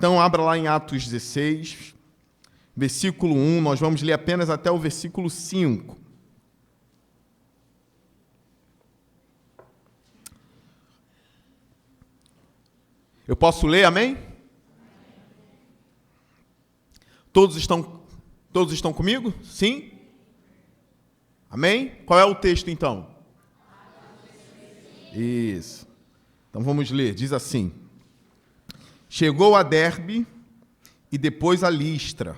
Então, abra lá em Atos 16, versículo 1, nós vamos ler apenas até o versículo 5. Eu posso ler, amém? Todos estão comigo? Sim? Amém? Qual é o texto, então? Isso. Então, vamos ler. Diz assim: Chegou a Derbe e depois a Listra,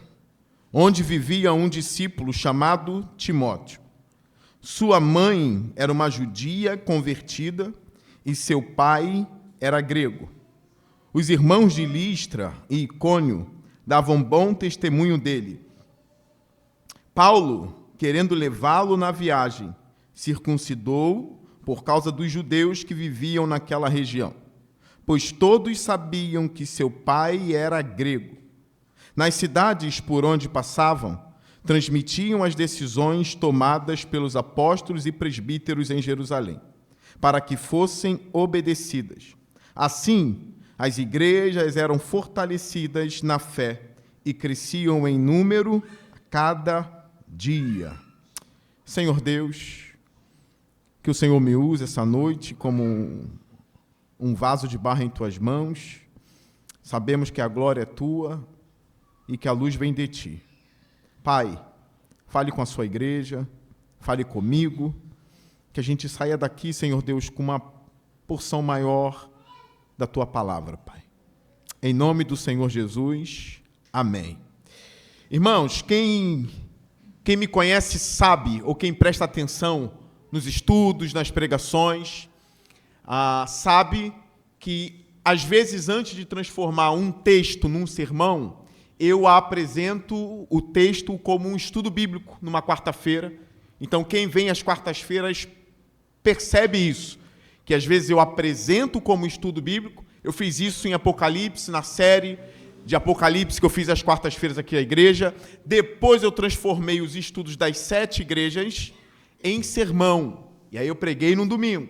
onde vivia um discípulo chamado Timóteo. Sua mãe era uma judia convertida e seu pai era grego. Os irmãos de Listra e Icônio davam bom testemunho dele. Paulo, querendo levá-lo na viagem, circuncidou por causa dos judeus que viviam naquela região, pois todos sabiam que seu pai era grego. Nas cidades por onde passavam, transmitiam as decisões tomadas pelos apóstolos e presbíteros em Jerusalém, para que fossem obedecidas. Assim, as igrejas eram fortalecidas na fé e cresciam em número a cada dia. Senhor Deus, que o Senhor me use essa noite como um vaso de barro em tuas mãos. Sabemos que a glória é tua e que a luz vem de ti. Pai, fale com a sua igreja, fale comigo, que a gente saia daqui, Senhor Deus, com uma porção maior da tua palavra, Pai. Em nome do Senhor Jesus, amém. Irmãos, quem me conhece sabe, ou quem presta atenção nos estudos, nas pregações, sabe que, às vezes, antes de transformar um texto num sermão, eu apresento o texto como um estudo bíblico, numa quarta-feira. Então, quem vem às quartas-feiras percebe isso, que às vezes eu apresento como estudo bíblico. Eu fiz isso em Apocalipse, na série de Apocalipse que eu fiz às quartas-feiras aqui na igreja. Depois eu transformei os estudos das 7 igrejas em sermão. E aí eu preguei num domingo.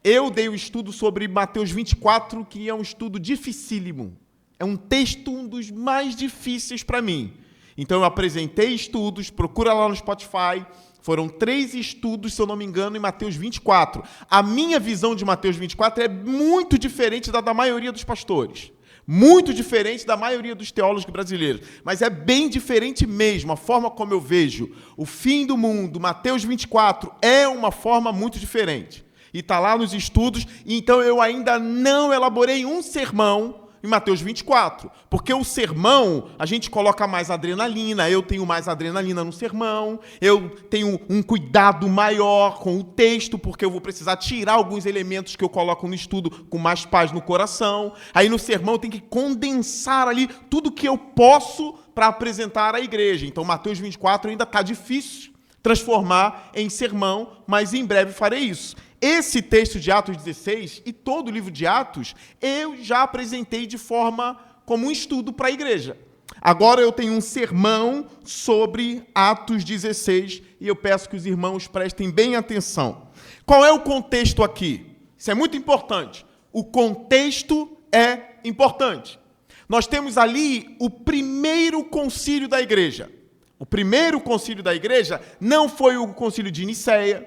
Eu dei o estudo sobre Mateus 24, que é um estudo dificílimo. É um texto um dos mais difíceis para mim. Então eu apresentei estudos, procura lá no Spotify. Foram 3 estudos, se eu não me engano, em Mateus 24. A minha visão de Mateus 24 é muito diferente da maioria dos pastores. Muito diferente da maioria dos teólogos brasileiros. Mas é bem diferente mesmo. A forma como eu vejo o fim do mundo, Mateus 24, é uma forma muito diferente. E está lá nos estudos. Então eu ainda não elaborei um sermão em Mateus 24, porque o sermão, a gente coloca mais adrenalina, eu tenho mais adrenalina no sermão, eu tenho um cuidado maior com o texto, porque eu vou precisar tirar alguns elementos que eu coloco no estudo com mais paz no coração. Aí no sermão eu tenho que condensar ali tudo que eu posso para apresentar à igreja. Então Mateus 24 ainda está difícil transformar em sermão, mas em breve farei isso. Esse texto de Atos 16 e todo o livro de Atos, eu já apresentei de forma como um estudo para a igreja. Agora eu tenho um sermão sobre Atos 16 e eu peço que os irmãos prestem bem atenção. Qual é o contexto aqui? Isso é muito importante. O contexto é importante. Nós temos ali o primeiro concílio da igreja. O primeiro concílio da igreja não foi o concílio de Nicéia,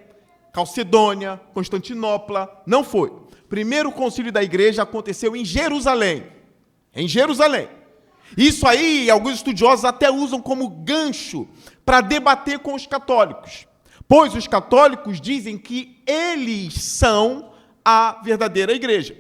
Calcedônia, Constantinopla, não foi. O primeiro concílio da igreja aconteceu em Jerusalém. Em Jerusalém. Isso aí, alguns estudiosos até usam como gancho para debater com os católicos. Pois os católicos dizem que eles são a verdadeira igreja.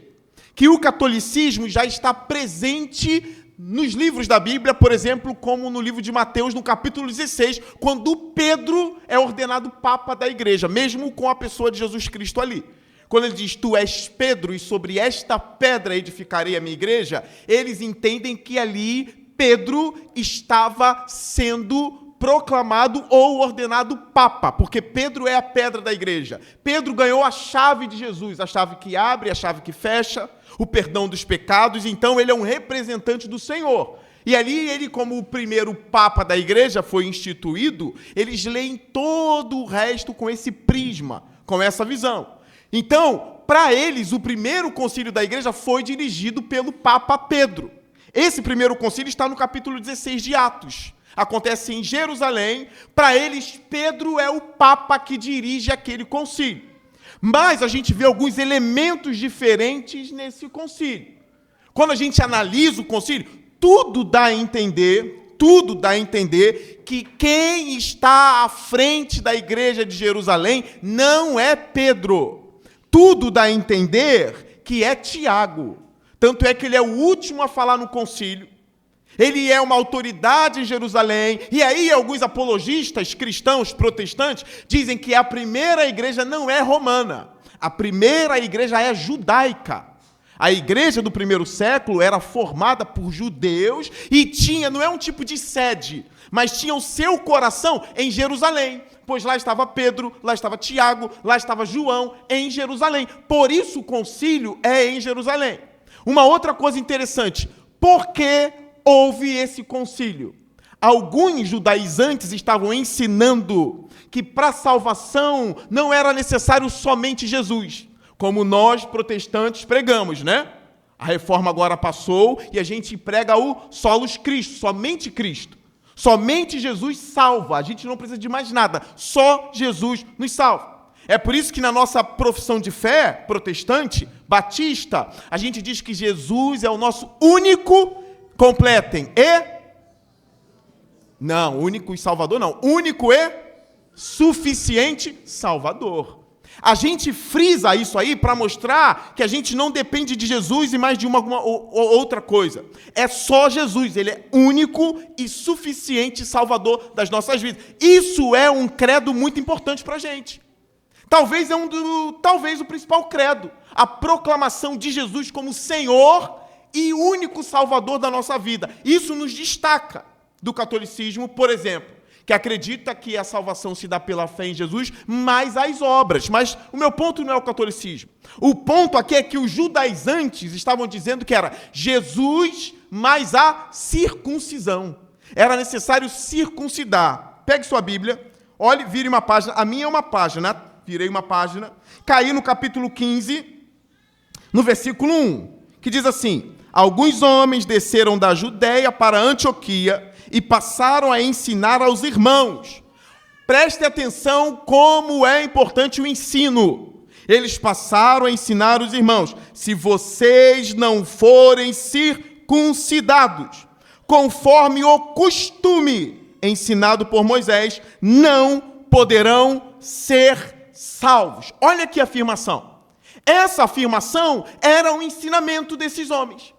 Que o catolicismo já está presente nos livros da Bíblia, por exemplo, como no livro de Mateus, no capítulo 16, quando Pedro é ordenado papa da igreja, mesmo com a pessoa de Jesus Cristo ali. Quando ele diz, tu és Pedro, e sobre esta pedra edificarei a minha igreja, eles entendem que ali Pedro estava sendo proclamado ou ordenado papa, porque Pedro é a pedra da igreja. Pedro ganhou a chave de Jesus, a chave que abre, a chave que fecha, o perdão dos pecados, então ele é um representante do Senhor. E ali ele, como o primeiro papa da igreja foi instituído, eles leem todo o resto com esse prisma, com essa visão. Então, para eles, o primeiro concílio da igreja foi dirigido pelo Papa Pedro. Esse primeiro concílio está no capítulo 16 de Atos. Acontece em Jerusalém. Para eles, Pedro é o Papa que dirige aquele concílio. Mas a gente vê alguns elementos diferentes nesse concílio. Quando a gente analisa o concílio, tudo dá a entender que quem está à frente da igreja de Jerusalém não é Pedro. Tudo dá a entender que é Tiago. Tanto é que ele é o último a falar no concílio. Ele é uma autoridade em Jerusalém. E aí alguns apologistas cristãos protestantes dizem que a primeira igreja não é romana. A primeira igreja é judaica. A igreja do primeiro século era formada por judeus e tinha, não é um tipo de sede, mas tinha o seu coração em Jerusalém. Pois lá estava Pedro, lá estava Tiago, lá estava João, em Jerusalém. Por isso o concílio é em Jerusalém. Uma outra coisa interessante, por que houve esse concílio? Alguns judaizantes estavam ensinando que para a salvação não era necessário somente Jesus, como nós protestantes pregamos, né? A reforma agora passou e a gente prega o solos Cristo, somente Cristo. Somente Jesus salva, a gente não precisa de mais nada, só Jesus nos salva. É por isso que na nossa profissão de fé protestante, batista, a gente diz que Jesus é o nosso único, completem, não, único e salvador não, único e suficiente salvador. A gente frisa isso aí para mostrar que a gente não depende de Jesus e mais de uma outra coisa. É só Jesus, ele é único e suficiente salvador das nossas vidas. Isso é um credo muito importante para a gente. Talvez o principal credo, a proclamação de Jesus como Senhor e único salvador da nossa vida. Isso nos destaca do catolicismo, por exemplo, que acredita que a salvação se dá pela fé em Jesus, mais as obras. Mas o meu ponto não é o catolicismo. O ponto aqui é que os judaizantes estavam dizendo que era Jesus mais a circuncisão. Era necessário circuncidar. Pegue sua Bíblia, olhe, vire uma página. A minha é uma página, virei uma página. Caí no capítulo 15, no versículo 1, que diz assim: alguns homens desceram da Judéia para Antioquia e passaram a ensinar aos irmãos. Preste atenção como é importante o ensino. Eles passaram a ensinar os irmãos: se vocês não forem circuncidados, conforme o costume ensinado por Moisés, não poderão ser salvos. Olha aqui a afirmação. Essa afirmação era um ensinamento desses homens.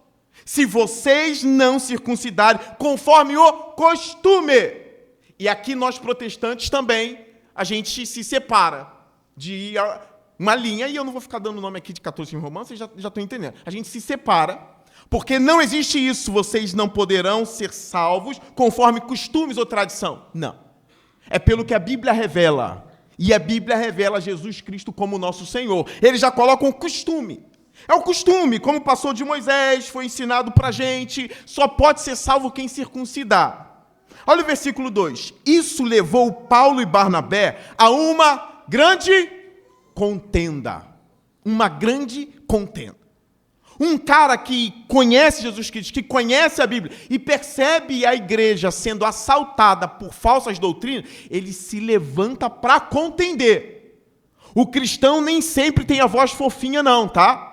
Se vocês não circuncidarem conforme o costume. E aqui nós protestantes também, a gente se separa de uma linha, e eu não vou ficar dando o nome aqui de catolicismo romano, vocês já estão entendendo. A gente se separa, porque não existe isso, vocês não poderão ser salvos conforme costumes ou tradição. Não. É pelo que a Bíblia revela. E a Bíblia revela Jesus Cristo como nosso Senhor. Eles já colocam costume. É o costume, como passou de Moisés, foi ensinado para a gente, só pode ser salvo quem circuncidar. Olha o versículo 2. Isso levou Paulo e Barnabé a uma grande contenda. Uma grande contenda. Um cara que conhece Jesus Cristo, que conhece a Bíblia e percebe a igreja sendo assaltada por falsas doutrinas, ele se levanta para contender. O cristão nem sempre tem a voz fofinha não, tá?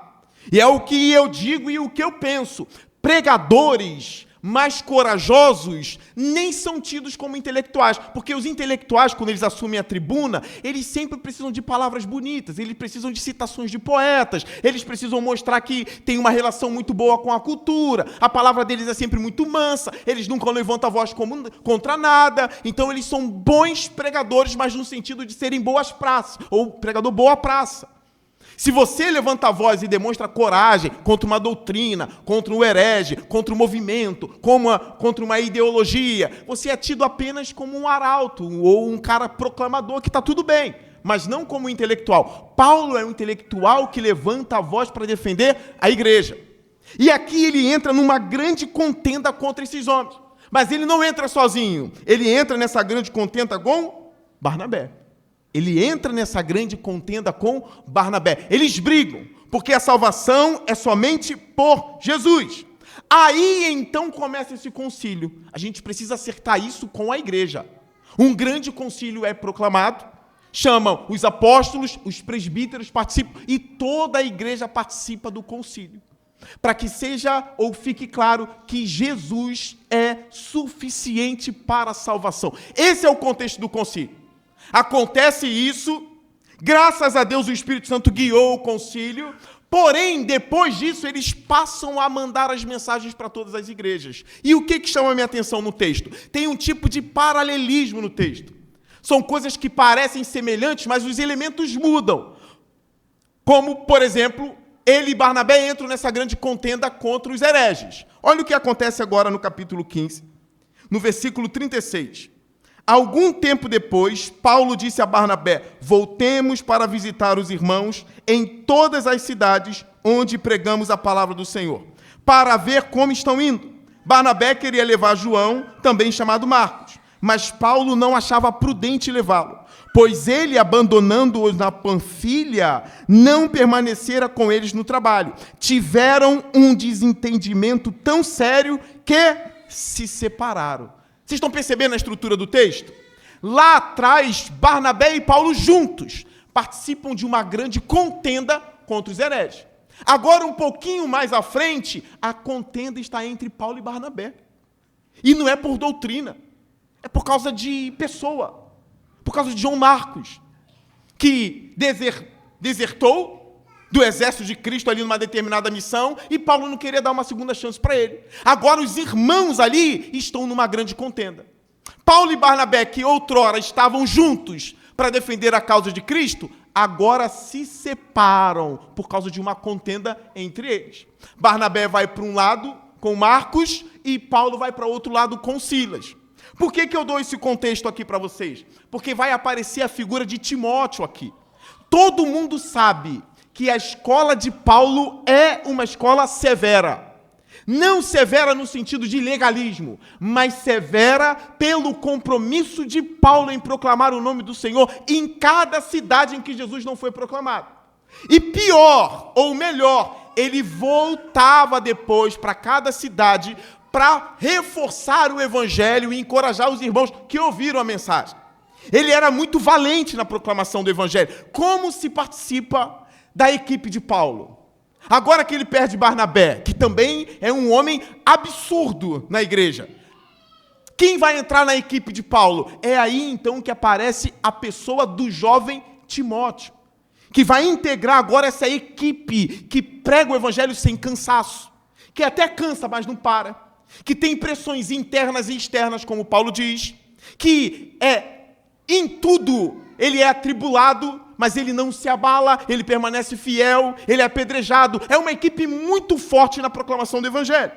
E é o que eu digo e o que eu penso. Pregadores mais corajosos nem são tidos como intelectuais, porque os intelectuais, quando eles assumem a tribuna, eles sempre precisam de palavras bonitas, eles precisam de citações de poetas, eles precisam mostrar que tem uma relação muito boa com a cultura, a palavra deles é sempre muito mansa, eles nunca levantam a voz contra nada, então eles são bons pregadores, mas no sentido de serem boas praças, ou pregador boa praça. Se você levanta a voz e demonstra coragem contra uma doutrina, contra um herege, contra um movimento, contra uma ideologia, você é tido apenas como um arauto ou um cara proclamador, que está tudo bem, mas não como um intelectual. Paulo é um intelectual que levanta a voz para defender a igreja. E aqui ele entra numa grande contenda contra esses homens. Mas ele não entra sozinho, ele entra nessa grande contenda com Barnabé. Ele entra nessa grande contenda com Barnabé. Eles brigam, porque a salvação é somente por Jesus. Aí então começa esse concílio. A gente precisa acertar isso com a igreja. Um grande concílio é proclamado, chamam os apóstolos, os presbíteros participam e toda a igreja participa do concílio. Para que seja ou fique claro que Jesus é suficiente para a salvação. Esse é o contexto do concílio. Acontece isso, graças a Deus o Espírito Santo guiou o concílio, porém, depois disso, eles passam a mandar as mensagens para todas as igrejas. E o que chama a minha atenção no texto? Tem um tipo de paralelismo no texto. São coisas que parecem semelhantes, mas os elementos mudam. Como, por exemplo, ele e Barnabé entram nessa grande contenda contra os hereges. Olha o que acontece agora no capítulo 15, no versículo 36. Algum tempo depois, Paulo disse a Barnabé: voltemos para visitar os irmãos em todas as cidades onde pregamos a palavra do Senhor, para ver como estão indo. Barnabé queria levar João, também chamado Marcos, mas Paulo não achava prudente levá-lo, pois ele, abandonando-os na Panfilha, não permanecera com eles no trabalho. Tiveram um desentendimento tão sério que se separaram. Vocês estão percebendo a estrutura do texto? Lá atrás, Barnabé e Paulo juntos participam de uma grande contenda contra os hereges. Agora, um pouquinho mais à frente, a contenda está entre Paulo e Barnabé. E não é por doutrina, é por causa de pessoa, por causa de João Marcos, que desertou do exército de Cristo ali numa determinada missão, e Paulo não queria dar uma segunda chance para ele. Agora os irmãos ali estão numa grande contenda. Paulo e Barnabé, que outrora estavam juntos para defender a causa de Cristo, agora se separam por causa de uma contenda entre eles. Barnabé vai para um lado com Marcos e Paulo vai para outro lado com Silas. Por que eu dou esse contexto aqui para vocês? Porque vai aparecer a figura de Timóteo aqui. Todo mundo sabe que a escola de Paulo é uma escola severa. Não severa no sentido de legalismo, mas severa pelo compromisso de Paulo em proclamar o nome do Senhor em cada cidade em que Jesus não foi proclamado. E pior, ou melhor, ele voltava depois para cada cidade para reforçar o evangelho e encorajar os irmãos que ouviram a mensagem. Ele era muito valente na proclamação do evangelho. Como se participa da equipe de Paulo? Agora que ele perde Barnabé, que também é um homem absurdo na igreja, quem vai entrar na equipe de Paulo? É aí então que aparece a pessoa do jovem Timóteo, que vai integrar agora essa equipe que prega o evangelho sem cansaço, que até cansa, mas não para, que tem pressões internas e externas, como Paulo diz, que em tudo ele é atribulado, mas ele não se abala, ele permanece fiel, ele é apedrejado. É uma equipe muito forte na proclamação do evangelho.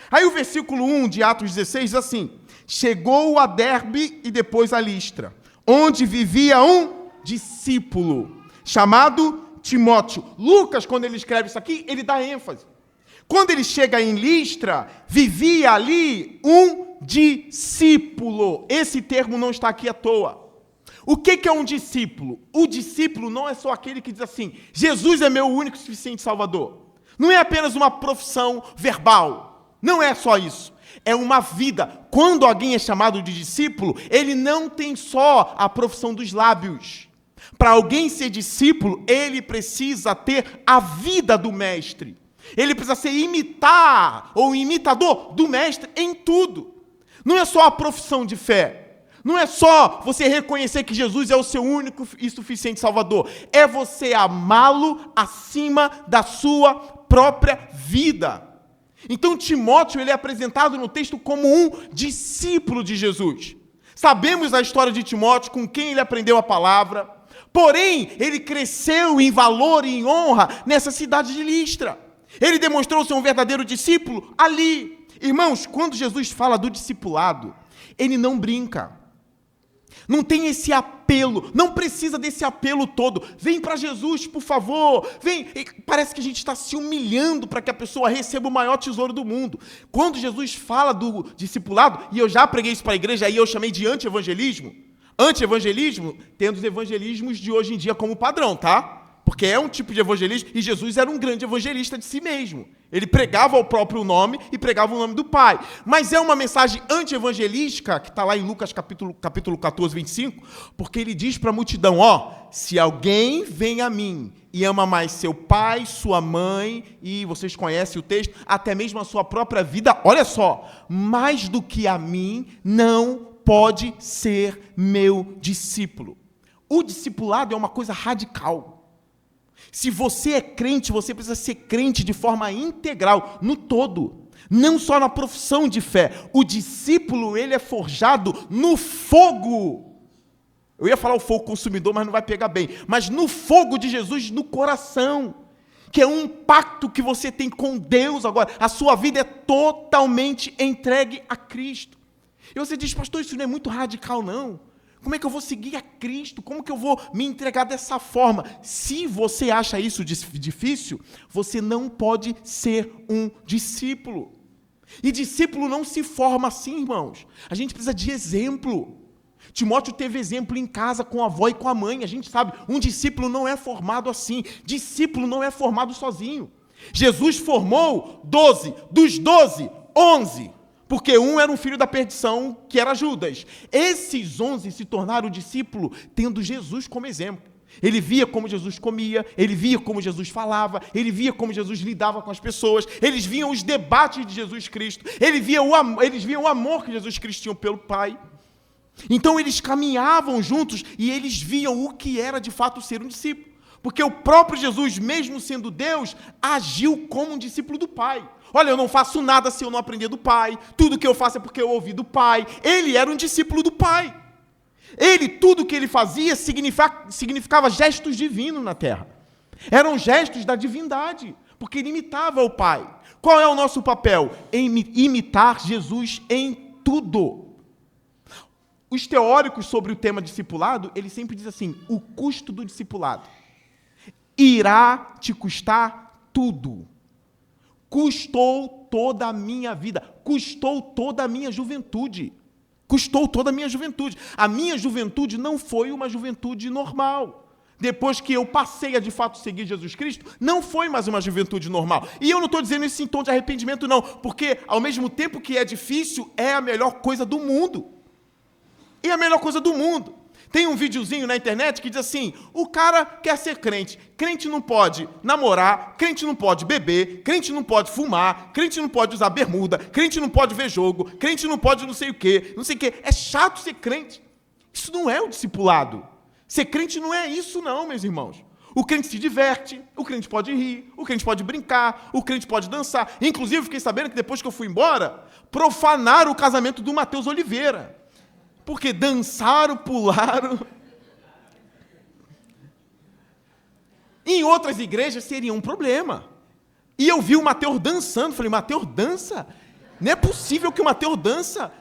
Aí o versículo 1 de Atos 16 diz assim: chegou a Derbe e depois a Listra, onde vivia um discípulo chamado Timóteo. Lucas, quando ele escreve isso aqui, ele dá ênfase. Quando ele chega em Listra, vivia ali um discípulo. Esse termo não está aqui à toa. O que é um discípulo? O discípulo não é só aquele que diz assim: Jesus é meu único e suficiente Salvador. Não é apenas uma profissão verbal. Não é só isso. É uma vida. Quando alguém é chamado de discípulo, ele não tem só a profissão dos lábios. Para alguém ser discípulo, ele precisa ter a vida do mestre. Ele precisa ser imitador do mestre em tudo. Não é só a profissão de fé. Não é só você reconhecer que Jesus é o seu único e suficiente Salvador. É você amá-lo acima da sua própria vida. Então Timóteo ele é apresentado no texto como um discípulo de Jesus. Sabemos a história de Timóteo, com quem ele aprendeu a palavra. Porém, ele cresceu em valor e em honra nessa cidade de Listra. Ele demonstrou ser um verdadeiro discípulo ali. Irmãos, quando Jesus fala do discipulado, ele não brinca. Não tem esse apelo, não precisa desse apelo todo. Vem para Jesus, por favor. Vem. Parece que a gente está se humilhando para que a pessoa receba o maior tesouro do mundo. Quando Jesus fala do discipulado, e eu já preguei isso para a igreja, aí eu chamei de anti-evangelismo. Anti-evangelismo, tendo os evangelismos de hoje em dia como padrão, tá? Porque é um tipo de evangelismo, e Jesus era um grande evangelista de si mesmo. Ele pregava o próprio nome e pregava o nome do Pai. Mas é uma mensagem anti-evangelística, que está lá em Lucas capítulo 14, 25, porque ele diz para a multidão, se alguém vem a mim e ama mais seu pai, sua mãe, e vocês conhecem o texto, até mesmo a sua própria vida, olha só, mais do que a mim, não pode ser meu discípulo. O discipulado é uma coisa radical. Se você é crente, você precisa ser crente de forma integral, no todo. Não só na profissão de fé. O discípulo, ele é forjado no fogo. Eu ia falar o fogo consumidor, mas não vai pegar bem. Mas no fogo de Jesus, no coração. Que é um pacto que você tem com Deus agora. A sua vida é totalmente entregue a Cristo. E você diz, pastor, isso não é muito radical, não. Como é que eu vou seguir a Cristo? Como que eu vou me entregar dessa forma? Se você acha isso difícil, você não pode ser um discípulo. E discípulo não se forma assim, irmãos. A gente precisa de exemplo. Timóteo teve exemplo em casa com a avó e com a mãe. A gente sabe, um discípulo não é formado assim. Discípulo não é formado sozinho. Jesus formou 12, dos 12, 11. Porque um era um filho da perdição, que era Judas. Esses 11 se tornaram discípulo tendo Jesus como exemplo. Ele via como Jesus comia, ele via como Jesus falava, ele via como Jesus lidava com as pessoas, eles viam os debates de Jesus Cristo, eles viam o amor que Jesus Cristo tinha pelo Pai. Então eles caminhavam juntos e eles viam o que era de fato ser um discípulo. Porque o próprio Jesus, mesmo sendo Deus, agiu como um discípulo do Pai. Olha, eu não faço nada se eu não aprender do Pai. Tudo que eu faço é porque eu ouvi do Pai. Ele era um discípulo do Pai. Tudo que ele fazia significava gestos divinos na terra. Eram gestos da divindade, porque ele imitava o Pai. Qual é o nosso papel? Imitar Jesus em tudo. Os teóricos sobre o tema discipulado, eles sempre dizem assim, o custo do discipulado irá te custar tudo. Custou toda a minha vida, custou toda a minha juventude. Custou toda a minha juventude. A minha juventude não foi uma juventude normal. Depois que eu passei a de fato seguir Jesus Cristo, não foi mais uma juventude normal. E eu não estou dizendo isso em tom de arrependimento, não, porque ao mesmo tempo que é difícil, é a melhor coisa do mundo. É a melhor coisa do mundo. Tem um videozinho na internet que diz assim, o cara quer ser crente, crente não pode namorar, crente não pode beber, crente não pode fumar, crente não pode usar bermuda, crente não pode ver jogo, crente não pode não sei o quê. É chato ser crente. Isso não é o discipulado. Ser crente não é isso não, meus irmãos. O crente se diverte, o crente pode rir, o crente pode brincar, o crente pode dançar. Inclusive, fiquei sabendo que depois que eu fui embora, profanaram o casamento do Matheus Oliveira. Porque dançaram, pularam. Em outras igrejas seria um problema. E eu vi o Mateus dançando. Falei, Mateus dança? Não é possível que o Mateus dança.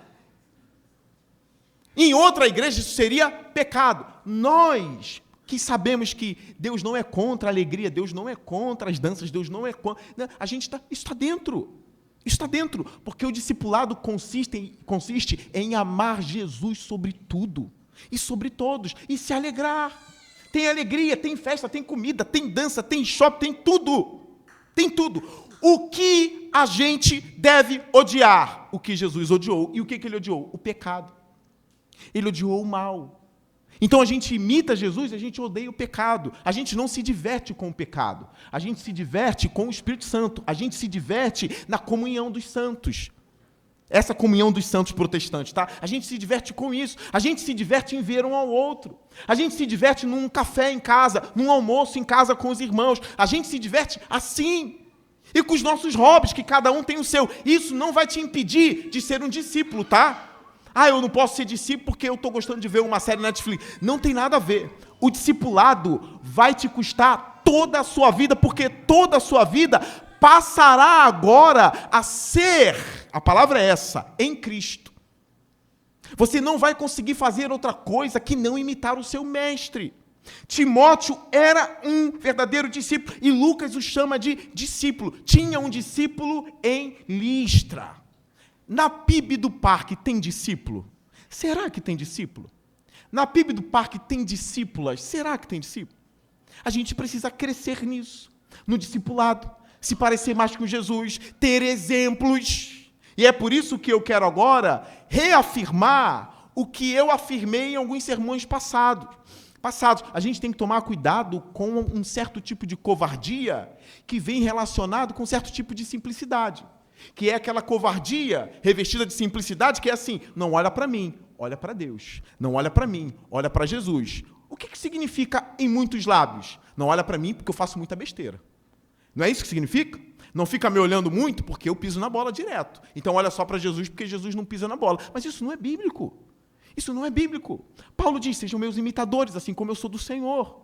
Em outra igreja isso seria pecado. Nós que sabemos que Deus não é contra a alegria, Deus não é contra as danças, Deus não é contra... Isso está dentro. Isso está dentro, porque o discipulado consiste em amar Jesus sobre tudo e sobre todos, e se alegrar. Tem alegria, tem festa, tem comida, tem dança, tem shopping, tem tudo. Tem tudo. O que a gente deve odiar? O que Jesus odiou. E o que ele odiou? O pecado. Ele odiou o mal. Então a gente imita Jesus e a gente odeia o pecado. A gente não se diverte com o pecado. A gente se diverte com o Espírito Santo. A gente se diverte na comunhão dos santos. Essa comunhão dos santos protestantes, tá? A gente se diverte com isso. A gente se diverte em ver um ao outro. A gente se diverte num café em casa, num almoço em casa com os irmãos. A gente se diverte assim. E com os nossos hobbies, que cada um tem o seu. Isso não vai te impedir de ser um discípulo, tá? Eu não posso ser discípulo porque eu estou gostando de ver uma série na Netflix. Não tem nada a ver. O discipulado vai te custar toda a sua vida, porque toda a sua vida passará agora a ser, a palavra é essa, em Cristo. Você não vai conseguir fazer outra coisa que não imitar o seu mestre. Timóteo era um verdadeiro discípulo, e Lucas o chama de discípulo. Tinha um discípulo em Listra. Na PIB do parque tem discípulo? Será que tem discípulo? Na PIB do parque tem discípulas? Será que tem discípulo? A gente precisa crescer nisso, no discipulado, se parecer mais com Jesus, ter exemplos. E é por isso que eu quero agora reafirmar o que eu afirmei em alguns sermões passados. A gente tem que tomar cuidado com um certo tipo de covardia que vem relacionado com um certo tipo de simplicidade, que é aquela covardia revestida de simplicidade, que é assim: não olha para mim, olha para Deus. Não olha para mim, olha para Jesus. O que significa em muitos lábios? Não olha para mim porque eu faço muita besteira. Não é isso que significa? Não fica me olhando muito porque eu piso na bola direto. Então olha só para Jesus porque Jesus não pisa na bola. Mas isso não é bíblico. Isso não é bíblico. Paulo diz: sejam meus imitadores, assim como eu sou do Senhor.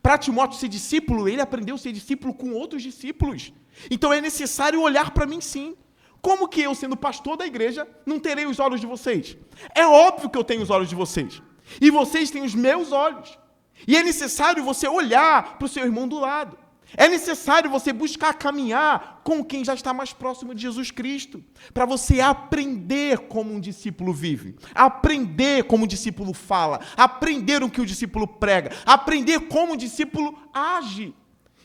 Para Timóteo ser discípulo, ele aprendeu a ser discípulo com outros discípulos. Então é necessário olhar para mim, sim. Como que eu, sendo pastor da igreja, não terei os olhos de vocês? É óbvio que eu tenho os olhos de vocês. E vocês têm os meus olhos. E é necessário você olhar para o seu irmão do lado. É necessário você buscar caminhar com quem já está mais próximo de Jesus Cristo, para você aprender como um discípulo vive, aprender como o discípulo fala, aprender o que o discípulo prega, aprender como o discípulo age.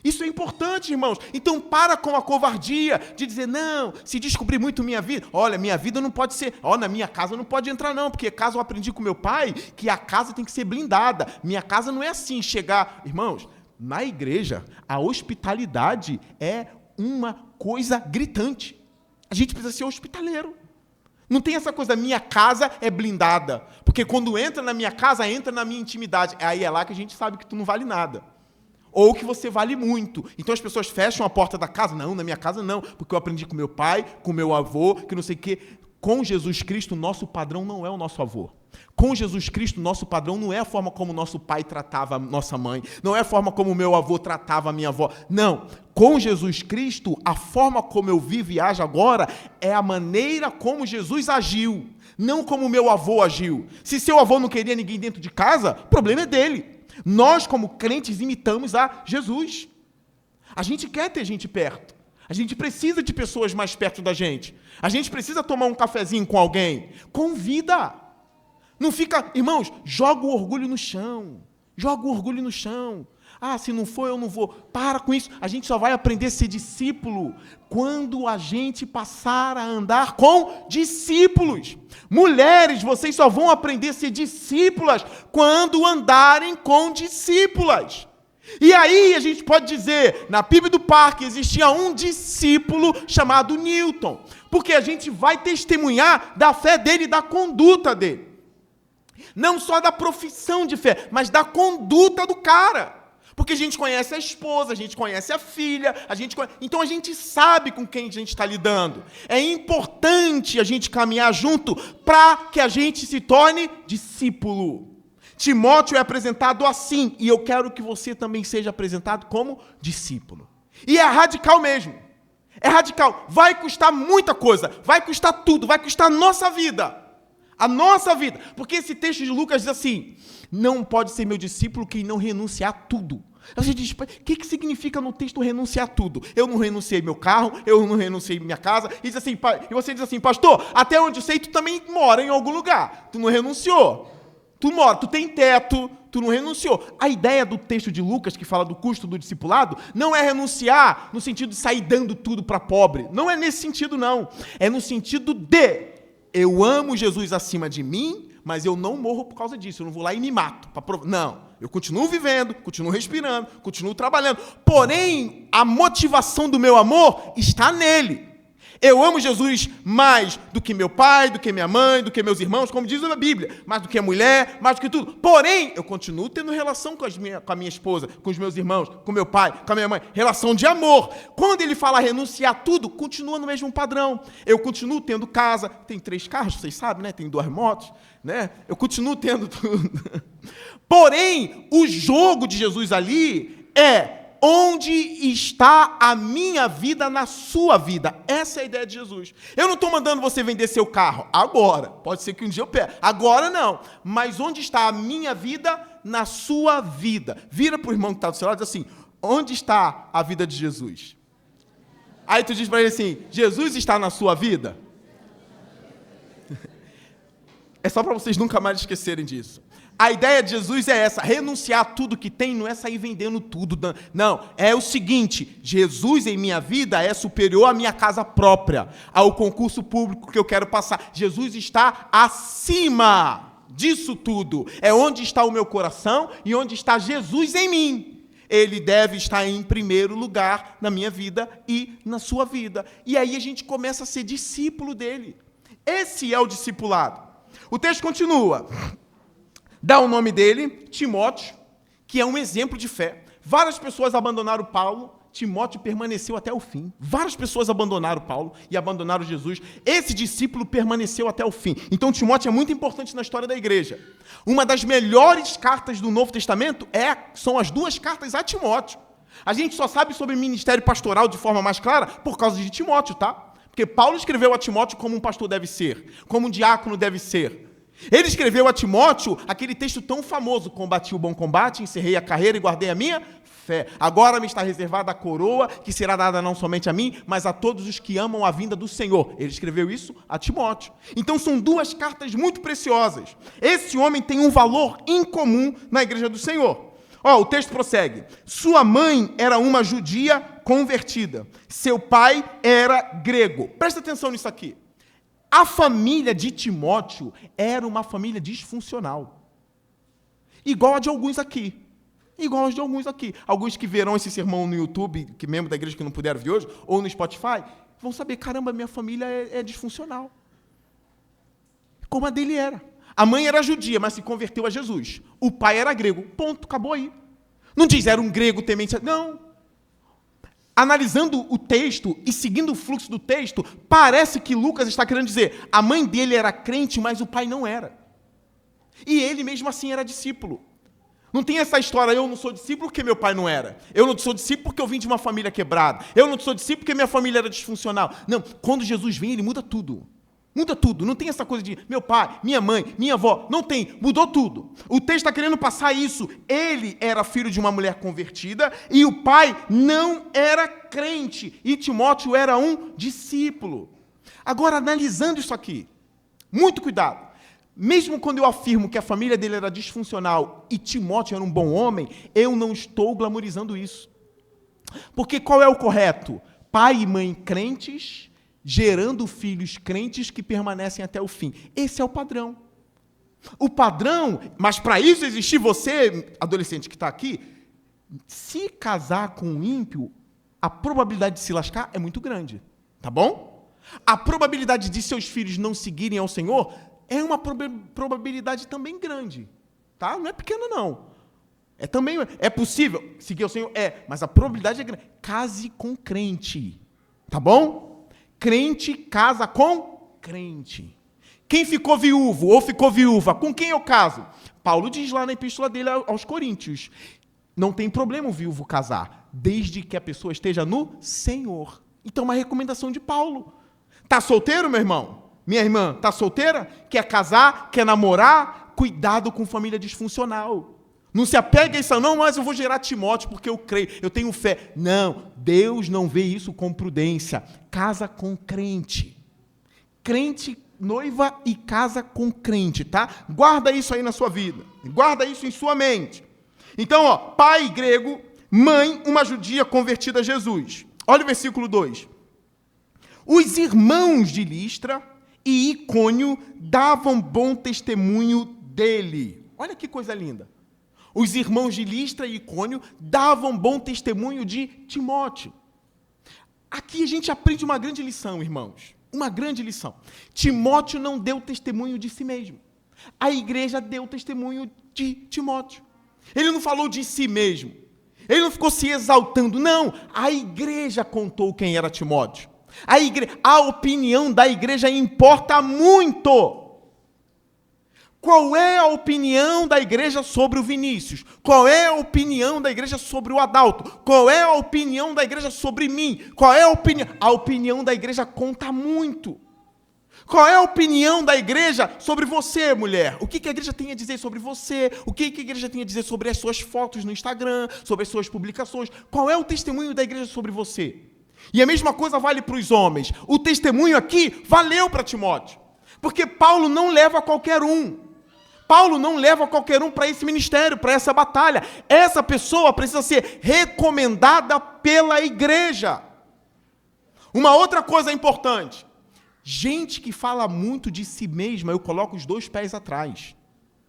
Isso é importante, irmãos. Então para com a covardia de dizer: não, se descobrir muito minha vida, olha, minha vida não pode ser, na minha casa não pode entrar não, porque casa eu aprendi com meu pai que a casa tem que ser blindada. Minha casa não é assim, chegar... Irmãos, na igreja, a hospitalidade é uma coisa gritante. A gente precisa ser hospitaleiro. Não tem essa coisa: minha casa é blindada, porque quando entra na minha casa, entra na minha intimidade. Aí é lá que a gente sabe que tu não vale nada, ou que você vale muito. Então as pessoas fecham a porta da casa: não, na minha casa não, porque eu aprendi com meu pai, com meu avô, que não sei o quê. Com Jesus Cristo, nosso padrão não é o nosso avô. Com Jesus Cristo, nosso padrão não é a forma como nosso pai tratava a nossa mãe, não é a forma como o meu avô tratava a minha avó. Não. Com Jesus Cristo, a forma como eu vivo e ajo agora é a maneira como Jesus agiu, não como o meu avô agiu. Se seu avô não queria ninguém dentro de casa, o problema é dele. Nós, como crentes, imitamos a Jesus. A gente quer ter gente perto. A gente precisa de pessoas mais perto da gente. A gente precisa tomar um cafezinho com alguém. Convida. Não fica... Irmãos, joga o orgulho no chão. Joga o orgulho no chão. Ah, se não for, eu não vou. Para com isso. A gente só vai aprender a ser discípulo quando a gente passar a andar com discípulos. Mulheres, vocês só vão aprender a ser discípulas quando andarem com discípulas. E aí a gente pode dizer: na PIB do Parque existia um discípulo chamado Newton, porque a gente vai testemunhar da fé dele e da conduta dele. Não só da profissão de fé, mas da conduta do cara. Porque a gente conhece a esposa, a gente conhece a filha, então a gente sabe com quem a gente está lidando. É importante a gente caminhar junto para que a gente se torne discípulo. Timóteo é apresentado assim, e eu quero que você também seja apresentado como discípulo. E é radical mesmo. É radical. Vai custar muita coisa, vai custar tudo, vai custar a nossa vida. A nossa vida. Porque esse texto de Lucas diz assim: não pode ser meu discípulo quem não renunciar a tudo. A gente diz: o que significa no texto renunciar a tudo? Eu não renunciei meu carro, eu não renunciei minha casa. E você diz assim: pastor, até onde eu sei, tu também mora em algum lugar. Tu não renunciou. Tu mora, tu tem teto, tu não renunciou. A ideia do texto de Lucas, que fala do custo do discipulado, não é renunciar no sentido de sair dando tudo para pobre. Não é nesse sentido, não. É no sentido de: eu amo Jesus acima de mim, mas eu não morro por causa disso. Eu não vou lá e me mato. Não, eu continuo vivendo, continuo respirando, continuo trabalhando. Porém, a motivação do meu amor está nele. Eu amo Jesus mais do que meu pai, do que minha mãe, do que meus irmãos, como diz a Bíblia, mais do que a mulher, mais do que tudo. Porém, eu continuo tendo relação com a minha esposa, com os meus irmãos, com meu pai, com a minha mãe, relação de amor. Quando ele fala renunciar a tudo, continua no mesmo padrão. Eu continuo tendo casa, tem 3 carros, vocês sabem, né? Tem 2 motos, né? Eu continuo tendo tudo. Porém, o jogo de Jesus ali é: onde está a minha vida na sua vida? Essa é a ideia de Jesus. Eu não estou mandando você vender seu carro agora. Pode ser que um dia eu pegue. Agora não. Mas onde está a minha vida na sua vida? Vira para o irmão que está do seu lado e diz assim: onde está a vida de Jesus? Aí tu diz para ele assim: Jesus está na sua vida? É só para vocês nunca mais esquecerem disso. A ideia de Jesus é essa, renunciar a tudo que tem, não é sair vendendo tudo. Não, é o seguinte, Jesus em minha vida é superior à minha casa própria, ao concurso público que eu quero passar. Jesus está acima disso tudo. É onde está o meu coração e onde está Jesus em mim. Ele deve estar em primeiro lugar na minha vida e na sua vida. E aí a gente começa a ser discípulo dele. Esse é o discipulado. O texto continua. Dá o nome dele, Timóteo, que é um exemplo de fé. Várias pessoas abandonaram Paulo, Timóteo permaneceu até o fim. Várias pessoas abandonaram Paulo e abandonaram Jesus. Esse discípulo permaneceu até o fim. Então, Timóteo é muito importante na história da igreja. Uma das melhores cartas do Novo Testamento são as 2 cartas a Timóteo. A gente só sabe sobre ministério pastoral de forma mais clara por causa de Timóteo, tá? Porque Paulo escreveu a Timóteo como um pastor deve ser, como um diácono deve ser. Ele escreveu a Timóteo aquele texto tão famoso: combati o bom combate, encerrei a carreira e guardei a minha fé. Agora me está reservada a coroa, que será dada não somente a mim, mas a todos os que amam a vinda do Senhor. Ele escreveu isso a Timóteo. Então são 2 cartas muito preciosas. Esse homem tem um valor incomum na igreja do Senhor. O texto prossegue. Sua mãe era uma judia convertida. Seu pai era grego. Presta atenção nisso aqui. A família de Timóteo era uma família disfuncional. Igual a de alguns aqui. Igual aos de alguns aqui. Alguns que verão esse sermão no YouTube, que membro da igreja que não puderam vir hoje, ou no Spotify, vão saber, caramba, minha família é disfuncional. Como a dele era. A mãe era judia, mas se converteu a Jesus. O pai era grego. Ponto, acabou aí. Não diz, era um grego temente. Não. Analisando o texto e seguindo o fluxo do texto, parece que Lucas está querendo dizer, a mãe dele era crente, mas o pai não era. E ele mesmo assim era discípulo. Não tem essa história, eu não sou discípulo porque meu pai não era. Eu não sou discípulo porque eu vim de uma família quebrada. Eu não sou discípulo porque minha família era disfuncional. Não, quando Jesus vem, ele muda tudo. Muda tudo. Não tem essa coisa de meu pai, minha mãe, minha avó. Não tem. Mudou tudo. O texto está querendo passar isso. Ele era filho de uma mulher convertida e o pai não era crente. E Timóteo era um discípulo. Agora, analisando isso aqui, muito cuidado. Mesmo quando eu afirmo que a família dele era disfuncional e Timóteo era um bom homem, eu não estou glamorizando isso. Porque qual é o correto? Pai e mãe crentes, gerando filhos crentes que permanecem até o fim. Esse é o padrão. O padrão, mas para isso existir você, adolescente que está aqui, se casar com um ímpio, a probabilidade de se lascar é muito grande. Tá bom? A probabilidade de seus filhos não seguirem ao Senhor é uma probabilidade também grande. Tá? Não é pequena, não. É possível seguir ao Senhor? Mas a probabilidade é grande. Case com crente. Tá bom? Crente casa com crente. Quem ficou viúvo ou ficou viúva, com quem eu caso? Paulo diz lá na epístola dele aos Coríntios, não tem problema o viúvo casar, desde que a pessoa esteja no Senhor. Então, uma recomendação de Paulo. Tá solteiro, meu irmão? Minha irmã, tá solteira? Quer casar? Quer namorar? Cuidado com família disfuncional. Não se apegue a isso, não, mas eu vou gerar Timóteo porque eu creio, eu tenho fé. Não, Deus não vê isso com prudência. Casa com crente. Crente, noiva e casa com crente, tá? Guarda isso aí na sua vida. Guarda isso em sua mente. Então, pai grego, mãe, uma judia convertida a Jesus. Olha o versículo 2. Os irmãos de Listra e Icônio davam bom testemunho dele. Olha que coisa linda. Os irmãos de Listra e Icônio davam bom testemunho de Timóteo. Aqui a gente aprende uma grande lição, irmãos. Uma grande lição. Timóteo não deu testemunho de si mesmo. A igreja deu testemunho de Timóteo. Ele não falou de si mesmo. Ele não ficou se exaltando. Não, a igreja contou quem era Timóteo. A opinião da igreja importa muito. Qual é a opinião da igreja sobre o Vinícius? Qual é a opinião da igreja sobre o Adalto? Qual é a opinião da igreja sobre mim? Qual é a opinião? A opinião da igreja conta muito. Qual é a opinião da igreja sobre você, mulher? O que a igreja tem a dizer sobre você? O que a igreja tem a dizer sobre as suas fotos no Instagram, sobre as suas publicações? Qual é o testemunho da igreja sobre você? E a mesma coisa vale para os homens. O testemunho aqui valeu para Timóteo. Porque Paulo não leva qualquer um. Paulo não leva qualquer um para esse ministério, para essa batalha. Essa pessoa precisa ser recomendada pela igreja. Uma outra coisa importante. Gente que fala muito de si mesma, eu coloco os 2 pés atrás.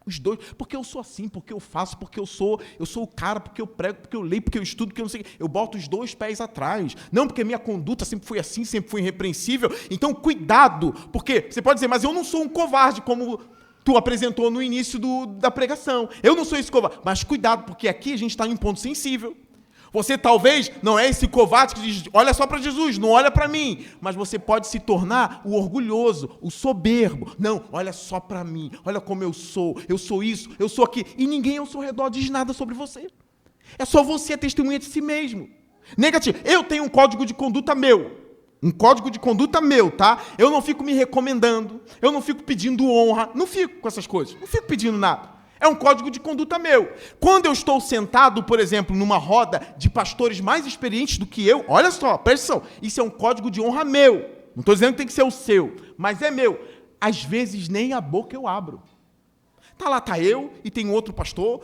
Os 2, porque eu sou assim, porque eu faço, porque eu sou o cara, porque eu prego, porque eu leio, porque eu estudo, porque eu não sei. Eu boto os 2 pés atrás. Não, porque minha conduta sempre foi assim, sempre foi irrepreensível. Então, cuidado, porque você pode dizer, mas eu não sou um covarde, como tu apresentou no início da pregação. Eu não sou esse covarde. Mas cuidado, porque aqui a gente está em um ponto sensível. Você talvez não é esse covarde que diz, olha só para Jesus, não olha para mim. Mas você pode se tornar o orgulhoso, o soberbo. Não, olha só para mim, olha como eu sou isso, eu sou aqui. E ninguém ao seu redor diz nada sobre você. É só você a testemunha de si mesmo. Negativo. Eu tenho um código de conduta meu. Um código de conduta meu, tá? Eu não fico me recomendando, eu não fico pedindo honra, não fico com essas coisas, não fico pedindo nada. É um código de conduta meu. Quando eu estou sentado, por exemplo, numa roda de pastores mais experientes do que eu, olha só, presta atenção, isso é um código de honra meu. Não estou dizendo que tem que ser o seu, mas é meu. Às vezes nem a boca eu abro. Tá eu e tem outro pastor,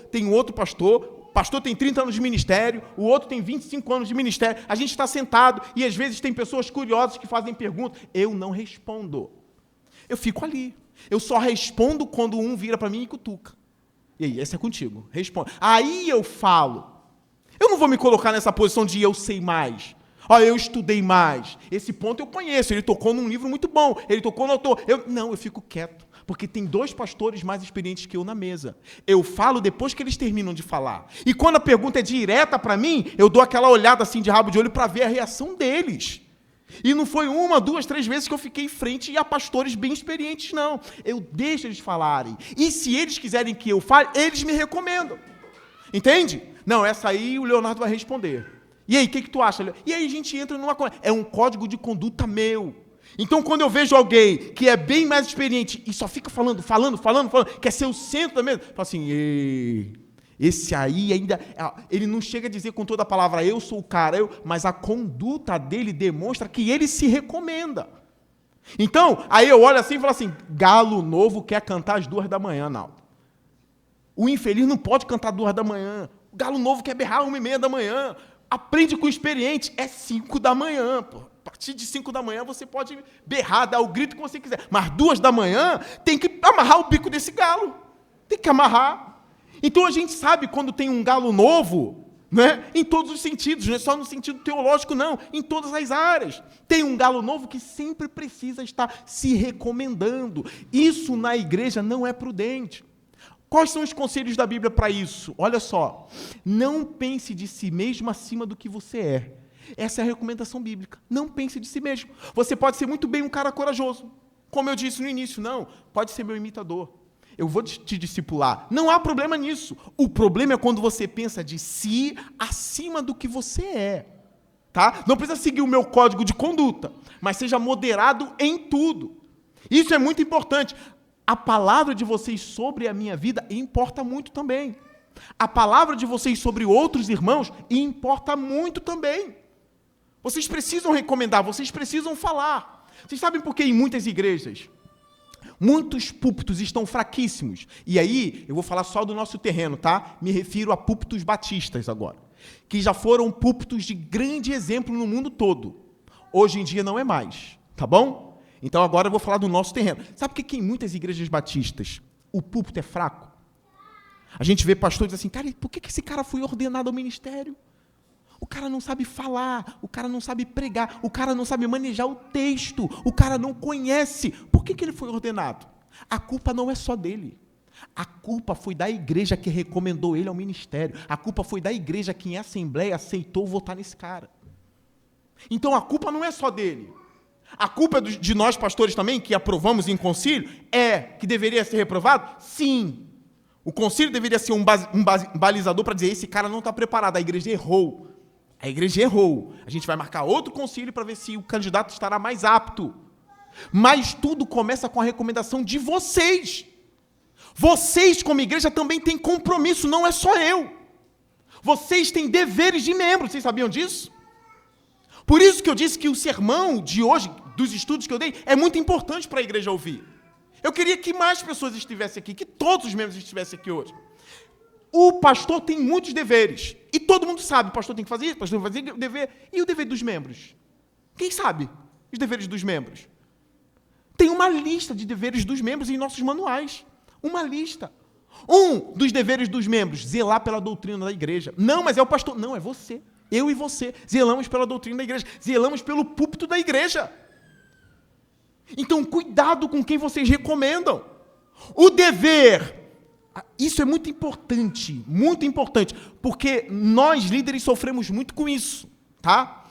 o pastor tem 30 anos de ministério, o outro tem 25 anos de ministério, a gente está sentado e às vezes tem pessoas curiosas que fazem perguntas, eu não respondo. Eu fico ali. Eu só respondo quando um vira para mim e cutuca. E aí, esse é contigo, responde. Aí eu falo. Eu não vou me colocar nessa posição de eu sei mais. Eu estudei mais. Esse ponto eu conheço, ele tocou num livro muito bom, ele tocou no autor. Eu fico quieto, porque tem 2 pastores mais experientes que eu na mesa. Eu falo depois que eles terminam de falar. E quando a pergunta é direta para mim, eu dou aquela olhada assim de rabo de olho para ver a reação deles. E não foi 1, 2, 3 vezes que eu fiquei em frente a pastores bem experientes, não. Eu deixo eles falarem. E se eles quiserem que eu fale, eles me recomendam. Entende? Não, essa aí o Leonardo vai responder. E aí, o que tu acha? E aí a gente entra numa coisa. É um código de conduta meu. Então, quando eu vejo alguém que é bem mais experiente e só fica falando, quer ser o centro da mesa, eu falo assim, ei... Esse aí ainda, ele não chega a dizer com toda a palavra, eu sou o cara, mas a conduta dele demonstra que ele se recomenda. Então, aí eu olho assim e falo assim, galo novo quer cantar às 2 da manhã, Naldo. O infeliz não pode cantar 2 da manhã. O galo novo quer berrar 1h30 da manhã. Aprende com o experiente, é 5 da manhã, pô. A partir de 5 da manhã você pode berrar, dar o grito que você quiser. Mas 2 da manhã tem que amarrar o bico desse galo. Tem que amarrar. Então a gente sabe quando tem um galo novo, né? Em todos os sentidos, não é só no sentido teológico, não, em todas as áreas. Tem um galo novo que sempre precisa estar se recomendando. Isso na igreja não é prudente. Quais são os conselhos da Bíblia para isso? Olha só, não pense de si mesmo acima do que você é. Essa é a recomendação bíblica. Não pense de si mesmo. Você pode ser muito bem um cara corajoso, como eu disse no início, não, pode ser meu imitador. Eu vou te discipular. Não há problema nisso. O problema é quando você pensa de si acima do que você é. Tá? Não precisa seguir o meu código de conduta, mas seja moderado em tudo. Isso é muito importante. A palavra de vocês sobre a minha vida importa muito também. A palavra de vocês sobre outros irmãos importa muito também. Vocês precisam recomendar, vocês precisam falar. Vocês sabem por que em muitas igrejas muitos púlpitos estão fraquíssimos? E aí, eu vou falar só do nosso terreno, tá? Me refiro a púlpitos batistas agora, que já foram púlpitos de grande exemplo no mundo todo. Hoje em dia não é mais, tá bom? Então agora eu vou falar do nosso terreno. Sabe por que em muitas igrejas batistas o púlpito é fraco? A gente vê pastores assim, cara, por que esse cara foi ordenado ao ministério? O cara não sabe falar, o cara não sabe pregar, o cara não sabe manejar o texto, o cara não conhece. Por que ele foi ordenado? A culpa não é só dele. A culpa foi da igreja que recomendou ele ao ministério. A culpa foi da igreja que em assembleia aceitou votar nesse cara. Então a culpa não é só dele. A culpa é de nós pastores também, que aprovamos em concílio, que deveria ser reprovado? Sim. O concílio deveria ser um balizador para dizer, esse cara não está preparado, a igreja errou. A igreja errou. A gente vai marcar outro concílio para ver se o candidato estará mais apto. Mas tudo começa com a recomendação de vocês. Vocês, como igreja, também têm compromisso, não é só eu. Vocês têm deveres de membros, vocês sabiam disso? Por isso que eu disse que o sermão de hoje, dos estudos que eu dei, é muito importante para a igreja ouvir. Eu queria que mais pessoas estivessem aqui, que todos os membros estivessem aqui hoje. O pastor tem muitos deveres. E todo mundo sabe, o pastor tem que fazer isso, o pastor tem que fazer o dever. E o dever dos membros? Quem sabe os deveres dos membros? Tem uma lista de deveres dos membros em nossos manuais. Uma lista. Um dos deveres dos membros, zelar pela doutrina da igreja. Não, mas é o pastor. Não, é você. Eu e você. Zelamos pela doutrina da igreja. Zelamos pelo púlpito da igreja. Então, cuidado com quem vocês recomendam. O dever, isso é muito importante, porque nós, líderes, sofremos muito com isso, tá?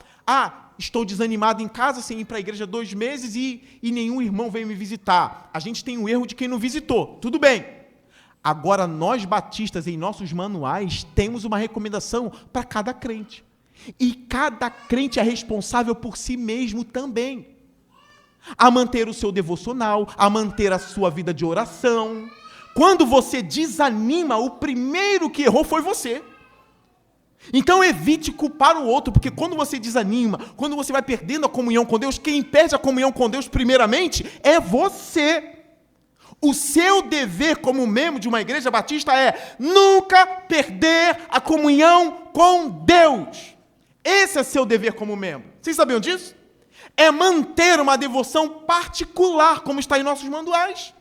Estou desanimado em casa, sem ir para a igreja 2 meses e nenhum irmão veio me visitar. A gente tem o erro de quem não visitou, tudo bem. Agora, nós batistas, em nossos manuais, temos uma recomendação para cada crente. E cada crente é responsável por si mesmo também. A manter o seu devocional, a manter a sua vida de oração. Quando você desanima, o primeiro que errou foi você. Então evite culpar o outro, porque quando você desanima, quando você vai perdendo a comunhão com Deus, quem perde a comunhão com Deus primeiramente é você. O seu dever como membro de uma igreja batista é nunca perder a comunhão com Deus. Esse é seu dever como membro. Vocês sabiam disso? É manter uma devoção particular, como está em nossos manuais.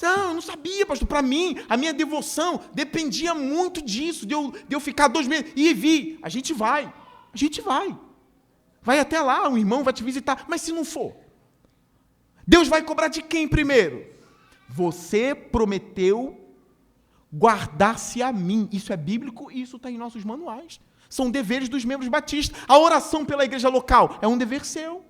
Não, eu não sabia, pastor. Para mim, a minha devoção dependia muito disso, de eu ficar 2 meses. E vi, a gente vai. Vai até lá, um irmão vai te visitar. Mas se não for, Deus vai cobrar de quem primeiro? Você prometeu guardar-se a mim. Isso é bíblico e isso está em nossos manuais. São deveres dos membros batistas. A oração pela igreja local é um dever seu.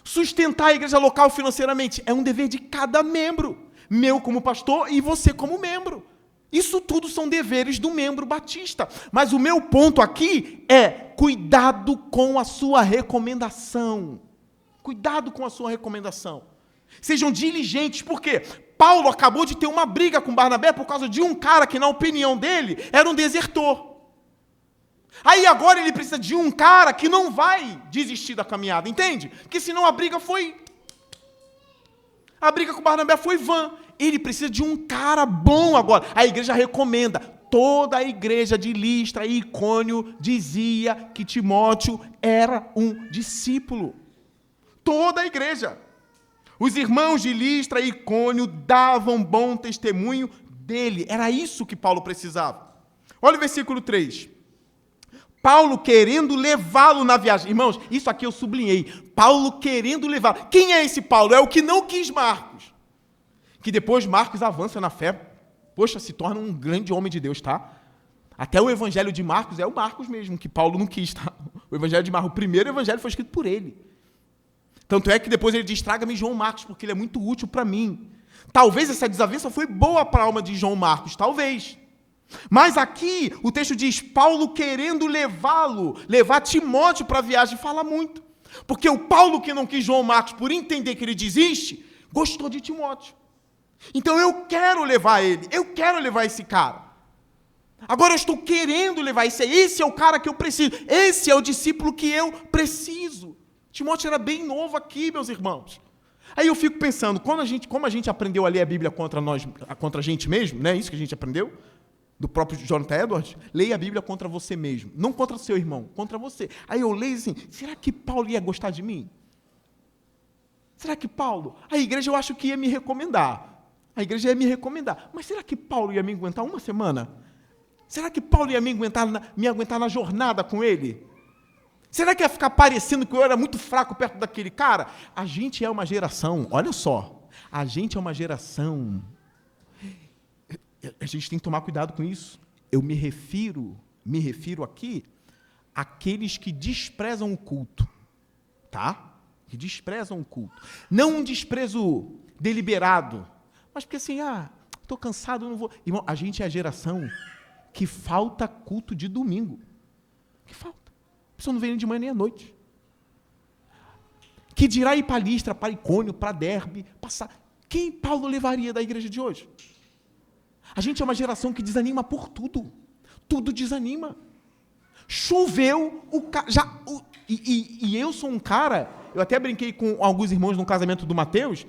Sustentar a igreja local financeiramente é um dever de cada membro. Meu como pastor e você como membro. Isso tudo são deveres do membro batista. Mas o meu ponto aqui é cuidado com a sua recomendação. Cuidado com a sua recomendação. Sejam diligentes, por quê? Paulo acabou de ter uma briga com Barnabé por causa de um cara que, na opinião dele, era um desertor. Aí agora ele precisa de um cara que não vai desistir da caminhada, entende? Porque senão a briga com Barnabé foi vã. Ele precisa de um cara bom agora. A igreja recomenda. Toda a igreja de Listra e Icônio dizia que Timóteo era um discípulo. Toda a igreja. Os irmãos de Listra e Icônio davam bom testemunho dele. Era isso que Paulo precisava. Olha o versículo 3. Paulo querendo levá-lo na viagem. Irmãos, isso aqui eu sublinhei. Paulo querendo levá-lo. Quem é esse Paulo? É o que não quis Marcos. Que depois Marcos avança na fé. Poxa, se torna um grande homem de Deus, tá? Até o evangelho de Marcos é o Marcos mesmo, que Paulo não quis, tá? O evangelho de Marcos, o primeiro evangelho foi escrito por ele. Tanto é que depois ele diz, traga-me João Marcos, porque ele é muito útil para mim. Talvez essa desavença foi boa para a alma de João Marcos, talvez. Mas aqui o texto diz, Paulo querendo levar Timóteo para a viagem, fala muito. Porque o Paulo que não quis João Marcos, por entender que ele desiste, gostou de Timóteo. Então eu quero levar ele, eu quero levar esse cara. Agora eu estou querendo levar esse é o cara que eu preciso, esse é o discípulo que eu preciso. Timóteo era bem novo aqui, meus irmãos. Aí eu fico pensando, como a gente aprendeu a ler a Bíblia contra a gente mesmo, né? Isso que a gente aprendeu, do próprio Jonathan Edwards, leia a Bíblia contra você mesmo, não contra o seu irmão, contra você. Aí eu leio assim, será que Paulo ia gostar de mim? Será que Paulo? A igreja eu acho que ia me recomendar. A igreja ia me recomendar. Mas será que Paulo ia me aguentar uma semana? Será que Paulo ia me aguentar na jornada com ele? Será que ia ficar parecendo que eu era muito fraco perto daquele cara? A gente é uma geração, olha só, a gente é uma geração... A gente tem que tomar cuidado com isso. Eu me refiro aqui àqueles que desprezam o culto, tá? Que desprezam o culto. Não um desprezo deliberado, mas porque assim, estou cansado, não vou... Irmão, a gente é a geração que falta culto de domingo. Que falta. A pessoa não vem nem de manhã nem à noite. Que dirá ir para Listra, para Icônio, para Derbe, passar... Quem Paulo levaria da igreja de hoje? A gente é uma geração que desanima por tudo. Tudo desanima. Choveu, e eu sou um cara, eu até brinquei com alguns irmãos no casamento do Mateus,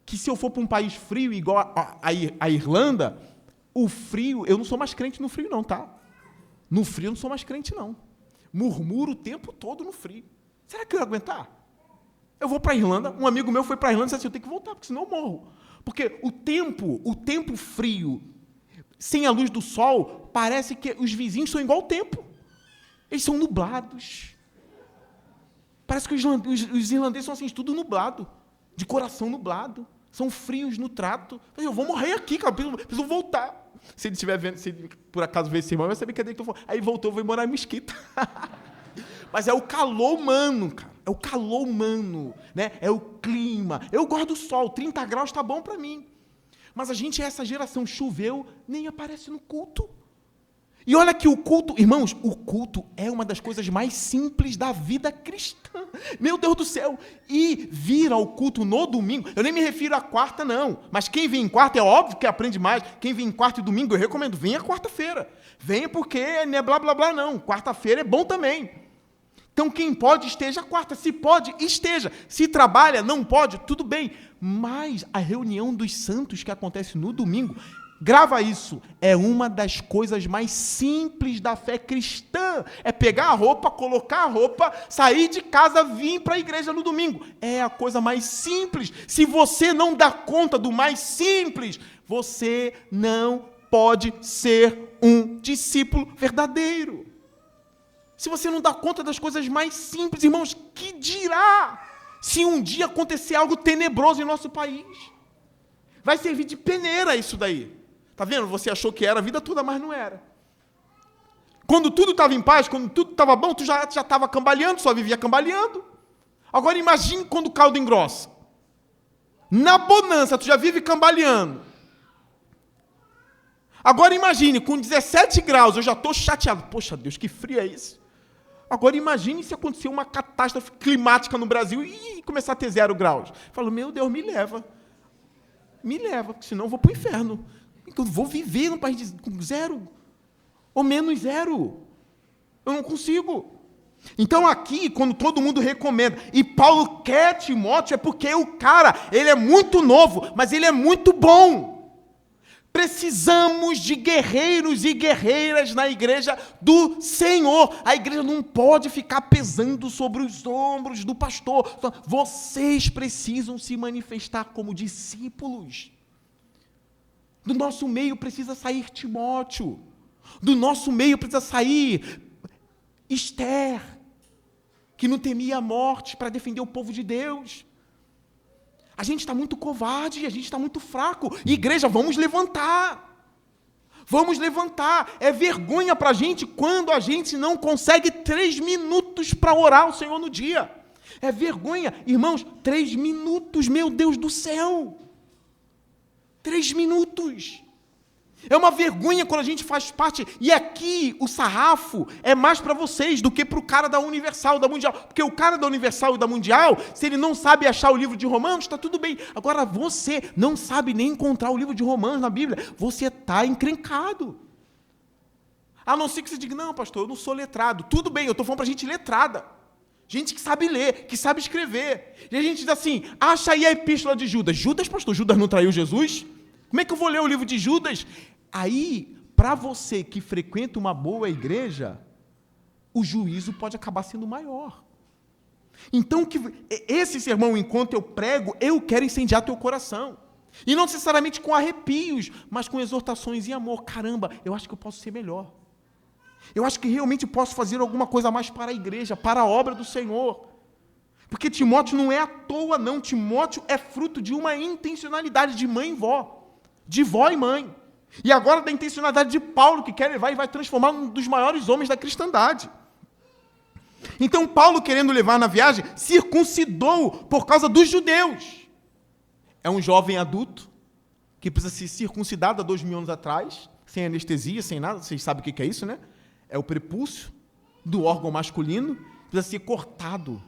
que se eu for para um país frio igual a Irlanda, o frio, eu não sou mais crente no frio não, tá? No frio eu não sou mais crente não. Murmuro o tempo todo no frio. Será que eu ia aguentar? Eu vou para a Irlanda, um amigo meu foi para a Irlanda e disse assim, eu tenho que voltar, porque senão eu morro. Porque o tempo frio, sem a luz do sol, parece que os vizinhos são igual ao tempo. Eles são nublados. Parece que os irlandeses são assim, tudo nublado, de coração nublado. São frios no trato. Eu vou morrer aqui, cara, preciso voltar. Se ele estiver vendo, se ele por acaso ver esse irmão, vai saber que é dele que eu vou. Aí voltou, eu vou morar em Mesquita. Mas é o calor humano, cara. É o calor humano, né? É o clima. Eu gosto do sol, 30 graus está bom para mim. Mas a gente é essa geração, choveu, nem aparece no culto. E olha que o culto, irmãos, o culto é uma das coisas mais simples da vida cristã. Meu Deus do céu! E vir ao culto no domingo, eu nem me refiro à quarta, não. Mas quem vem em quarta, é óbvio que aprende mais. Quem vem em quarta e domingo, eu recomendo, venha quarta-feira. Venha porque não é blá, blá, blá, não. Quarta-feira é bom também. Então, quem pode, esteja quarta. Se pode, esteja. Se trabalha, não pode, tudo bem. Mas a reunião dos santos que acontece no domingo, grava isso, é uma das coisas mais simples da fé cristã. É pegar a roupa, colocar a roupa, sair de casa, vir para a igreja no domingo. É a coisa mais simples. Se você não dá conta do mais simples, você não pode ser um discípulo verdadeiro. Se você não dá conta das coisas mais simples, irmãos, que dirá se um dia acontecer algo tenebroso em nosso país? Vai servir de peneira isso daí. Está vendo? Você achou que era a vida toda, mas não era. Quando tudo estava em paz, quando tudo estava bom, tu já estava cambaleando, só vivia cambaleando. Agora imagine quando o caldo engrossa. Na bonança, tu já vive cambaleando. Agora imagine, com 17 graus, eu já estou chateado. Poxa Deus, que frio é isso? Agora imagine se acontecer uma catástrofe climática no Brasil e começar a ter 0 graus. Eu falo, meu Deus, me leva. Me leva, porque senão eu vou para o inferno. Eu vou viver num país com 0 ou menos 0. Eu não consigo. Então aqui, quando todo mundo recomenda, e Paulo quer Timóteo, é porque o cara, ele é muito novo, mas ele é muito bom. Precisamos de guerreiros e guerreiras na igreja do Senhor. A igreja não pode ficar pesando sobre os ombros do pastor. Vocês precisam se manifestar como discípulos. Do nosso meio precisa sair Timóteo. Do nosso meio precisa sair Esther, que não temia a morte para defender o povo de Deus. A gente está muito covarde, a gente está muito fraco. Igreja, vamos levantar. Vamos levantar. É vergonha para a gente quando a gente não consegue 3 minutos para orar ao Senhor no dia. É vergonha. Irmãos, 3 minutos, meu Deus do céu. 3 minutos. É uma vergonha quando a gente faz parte, e aqui o sarrafo é mais para vocês do que para o cara da Universal, da Mundial, porque o cara da Universal e da Mundial, se ele não sabe achar o livro de Romanos, está tudo bem. Agora você não sabe nem encontrar o livro de Romanos na Bíblia, você está encrencado. A não ser que você diga, não pastor, eu não sou letrado. Tudo bem, eu estou falando para gente letrada. Gente que sabe ler, que sabe escrever. E a gente diz assim, acha aí a epístola de Judas. Judas, pastor, Judas não traiu Jesus? Como é que eu vou ler o livro de Judas? Aí, para você que frequenta uma boa igreja, o juízo pode acabar sendo maior. Então, esse sermão, enquanto eu prego, eu quero incendiar teu coração. E não necessariamente com arrepios, mas com exortações em amor. Caramba, eu acho que eu posso ser melhor. Eu acho que realmente posso fazer alguma coisa a mais para a igreja, para a obra do Senhor. Porque Timóteo não é à toa, não. Timóteo é fruto de uma intencionalidade de mãe e vó. De vó e mãe. E agora da intencionalidade de Paulo, que quer levar e vai transformar um dos maiores homens da cristandade. Então, Paulo, querendo levar na viagem, circuncidou por causa dos judeus. É um jovem adulto que precisa ser circuncidado há 2000 anos atrás, sem anestesia, sem nada. Vocês sabem o que é isso, né? É o prepúcio do órgão masculino, precisa ser cortado.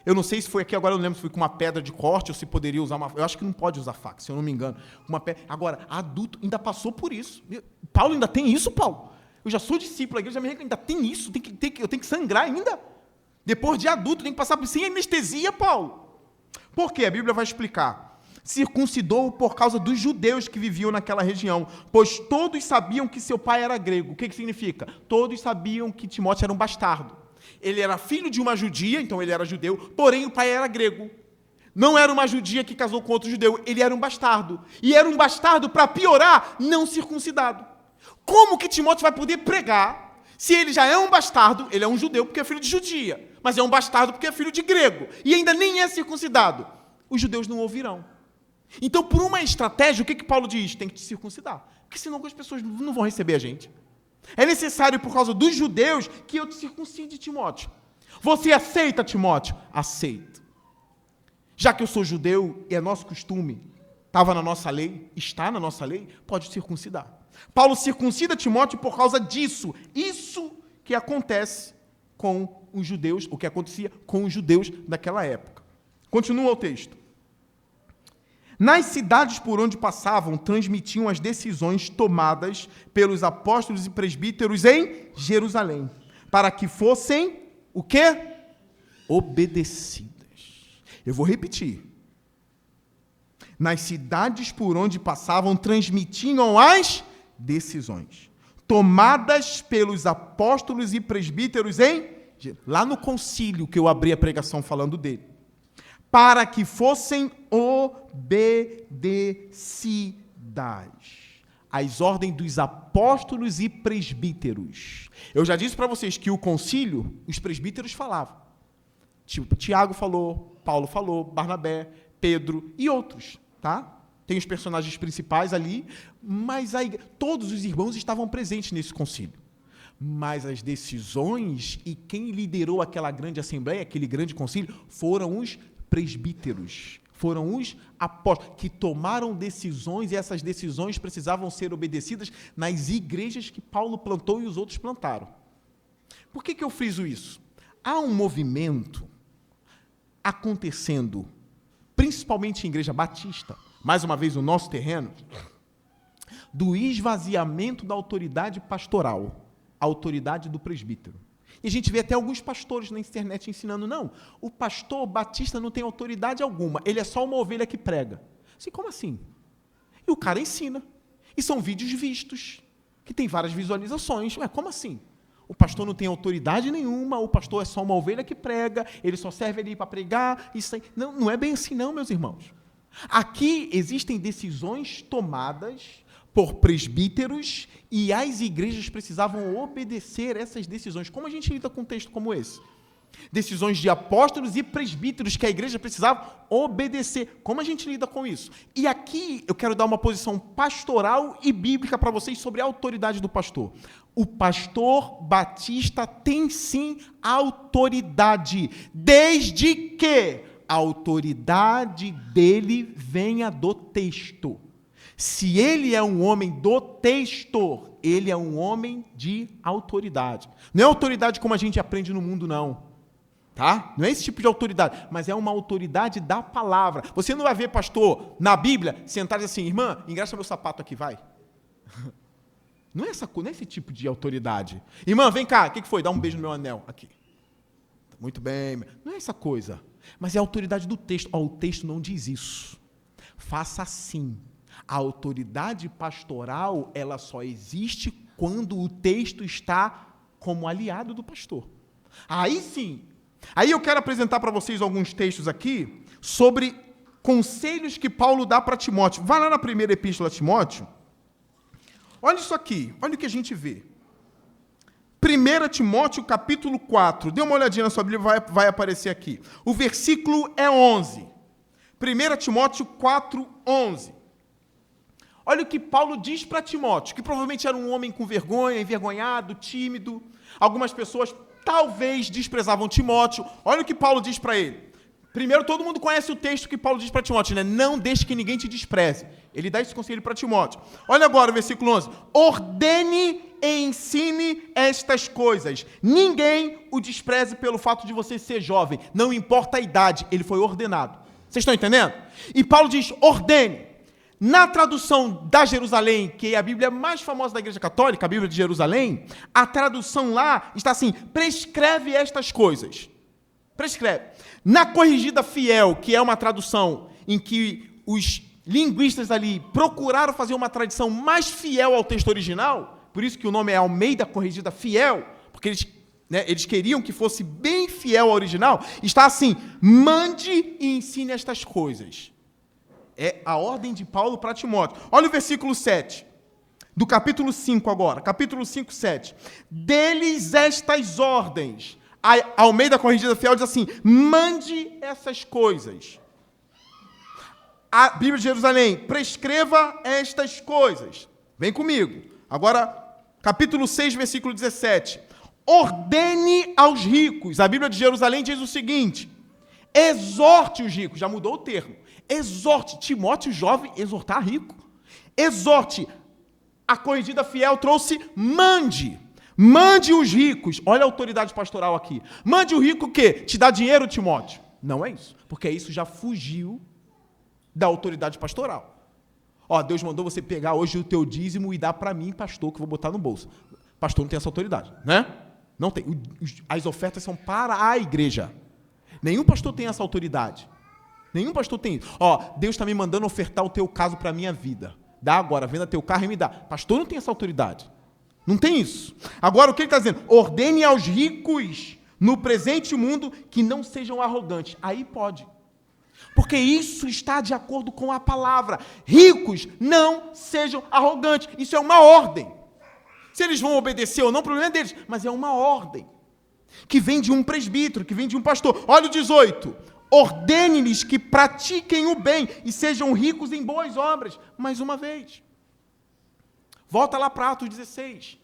Eu não sei se foi aqui, agora eu não lembro se foi com uma pedra de corte ou se poderia usar uma... Eu acho que não pode usar faca, se eu não me engano. Agora, adulto ainda passou por isso. Paulo ainda tem isso, Paulo? Eu já sou discípulo, a igreja me ainda tem isso, eu tenho que sangrar ainda. Depois de adulto, tem que passar por sem anestesia, Paulo. Por quê? A Bíblia vai explicar. Circuncidou por causa dos judeus que viviam naquela região, pois todos sabiam que seu pai era grego. O que significa? Todos sabiam que Timóteo era um bastardo. Ele era filho de uma judia, então ele era judeu, porém o pai era grego. Não era uma judia que casou com outro judeu, ele era um bastardo. E era um bastardo, para piorar, não circuncidado. Como que Timóteo vai poder pregar se ele já é um bastardo? Ele é um judeu porque é filho de judia, mas é um bastardo porque é filho de grego, e ainda nem é circuncidado. Os judeus não ouvirão. Então, por uma estratégia, o que Paulo diz? Tem que te circuncidar, porque senão as pessoas não vão receber a gente. É necessário, por causa dos judeus, que eu te circuncide, Timóteo. Você aceita, Timóteo? Aceito. Já que eu sou judeu e é nosso costume, estava na nossa lei, está na nossa lei, pode circuncidar. Paulo circuncida Timóteo por causa disso. Isso que acontece com os judeus, o que acontecia com os judeus daquela época. Continua o texto. Nas cidades por onde passavam, transmitiam as decisões tomadas pelos apóstolos e presbíteros em Jerusalém, para que fossem, o quê? Obedecidas. Eu vou repetir. Nas cidades por onde passavam, transmitiam as decisões tomadas pelos apóstolos e presbíteros lá no concílio que eu abri a pregação falando dele, para que fossem obedecidas às ordens dos apóstolos e presbíteros. Eu já disse para vocês que o concílio, os presbíteros falavam. Tipo, Tiago falou, Paulo falou, Barnabé, Pedro e outros, tá? Tem os personagens principais ali, mas todos os irmãos estavam presentes nesse concílio. Mas as decisões e quem liderou aquela grande assembleia, aquele grande concílio, foram os presbíteros, foram os apóstolos, que tomaram decisões, e essas decisões precisavam ser obedecidas nas igrejas que Paulo plantou e os outros plantaram. Por que eu friso isso? Há um movimento acontecendo, principalmente em igreja batista, mais uma vez o nosso terreno, do esvaziamento da autoridade pastoral, a autoridade do presbítero. E a gente vê até alguns pastores na internet ensinando, não, o pastor batista não tem autoridade alguma, ele é só uma ovelha que prega. Assim, como assim? E o cara ensina. E são vídeos vistos, que tem várias visualizações. Ué, como assim? O pastor não tem autoridade nenhuma, o pastor é só uma ovelha que prega, ele só serve ali para pregar. Isso aí. Não, não é bem assim não, meus irmãos. Aqui existem decisões tomadas por presbíteros e as igrejas precisavam obedecer essas decisões. Como a gente lida com um texto como esse? Decisões de apóstolos e presbíteros que a igreja precisava obedecer. Como a gente lida com isso? E aqui eu quero dar uma posição pastoral e bíblica para vocês sobre a autoridade do pastor. O pastor batista tem sim autoridade, desde que a autoridade dele venha do texto. Se ele é um homem do texto, ele é um homem de autoridade. Não é autoridade como a gente aprende no mundo, não. Tá? Não é esse tipo de autoridade, mas é uma autoridade da palavra. Você não vai ver pastor na Bíblia sentado assim, irmã, engraxa meu sapato aqui, vai. Não é esse tipo de autoridade. Irmã, vem cá, o que foi? Dá um beijo no meu anel. Aqui. Muito bem. Não é essa coisa. Mas é a autoridade do texto. O texto não diz isso. Faça assim. A autoridade pastoral, ela só existe quando o texto está como aliado do pastor. Aí sim. Aí eu quero apresentar para vocês alguns textos aqui sobre conselhos que Paulo dá para Timóteo. Vai lá na primeira epístola a Timóteo. Olha isso aqui. Olha o que a gente vê. 1 Timóteo, capítulo 4. Dê uma olhadinha na sua Bíblia, vai aparecer aqui. O versículo é 11. 1 Timóteo 4, 11. Olha o que Paulo diz para Timóteo, que provavelmente era um homem com vergonha, envergonhado, tímido. Algumas pessoas talvez desprezavam Timóteo. Olha o que Paulo diz para ele. Primeiro, todo mundo conhece o texto que Paulo diz para Timóteo, né? Não deixe que ninguém te despreze. Ele dá esse conselho para Timóteo. Olha agora o versículo 11. Ordene e ensine estas coisas. Ninguém o despreze pelo fato de você ser jovem. Não importa a idade, ele foi ordenado. Vocês estão entendendo? E Paulo diz, ordene. Na tradução da Jerusalém, que é a Bíblia mais famosa da Igreja Católica, a Bíblia de Jerusalém, a tradução lá está assim: prescreve estas coisas. Prescreve. Na Corrigida Fiel, que é uma tradução em que os linguistas ali procuraram fazer uma tradução mais fiel ao texto original, por isso que o nome é Almeida Corrigida Fiel, porque eles queriam que fosse bem fiel ao original, está assim: mande e ensine estas coisas. É a ordem de Paulo para Timóteo. Olha o versículo 7, do capítulo 5 agora, capítulo 5, 7. Deles estas ordens. A Almeida Corrigida Fiel diz assim: mande essas coisas. A Bíblia de Jerusalém: prescreva estas coisas. Vem comigo. Agora, capítulo 6, versículo 17. Ordene aos ricos. A Bíblia de Jerusalém diz o seguinte: exorte os ricos. Já mudou o termo. Exorte. Timóteo, jovem, exortar rico. Exorte. A Corrigida Fiel trouxe mande. Mande os ricos. Olha a autoridade pastoral aqui. Mande o rico o quê? Te dá dinheiro, Timóteo? Não é isso. Porque isso já fugiu da autoridade pastoral. Ó, Deus mandou você pegar hoje o teu dízimo e dar para mim, pastor, que eu vou botar no bolso. Pastor não tem essa autoridade, né? Não tem. As ofertas são para a igreja. Nenhum pastor tem essa autoridade. Nenhum pastor tem isso. Ó, Deus está me mandando ofertar o teu caso para a minha vida. Dá agora, venda teu carro e me dá. Pastor não tem essa autoridade. Não tem isso. Agora, o que ele está dizendo? Ordene aos ricos no presente mundo que não sejam arrogantes. Aí pode. Porque isso está de acordo com a palavra. Ricos, não sejam arrogantes. Isso é uma ordem. Se eles vão obedecer ou não, o problema é deles. Mas é uma ordem. Que vem de um presbítero, que vem de um pastor. Olha o 18. Ordene-lhes que pratiquem o bem e sejam ricos em boas obras. Mais uma vez. Volta lá para Atos 16.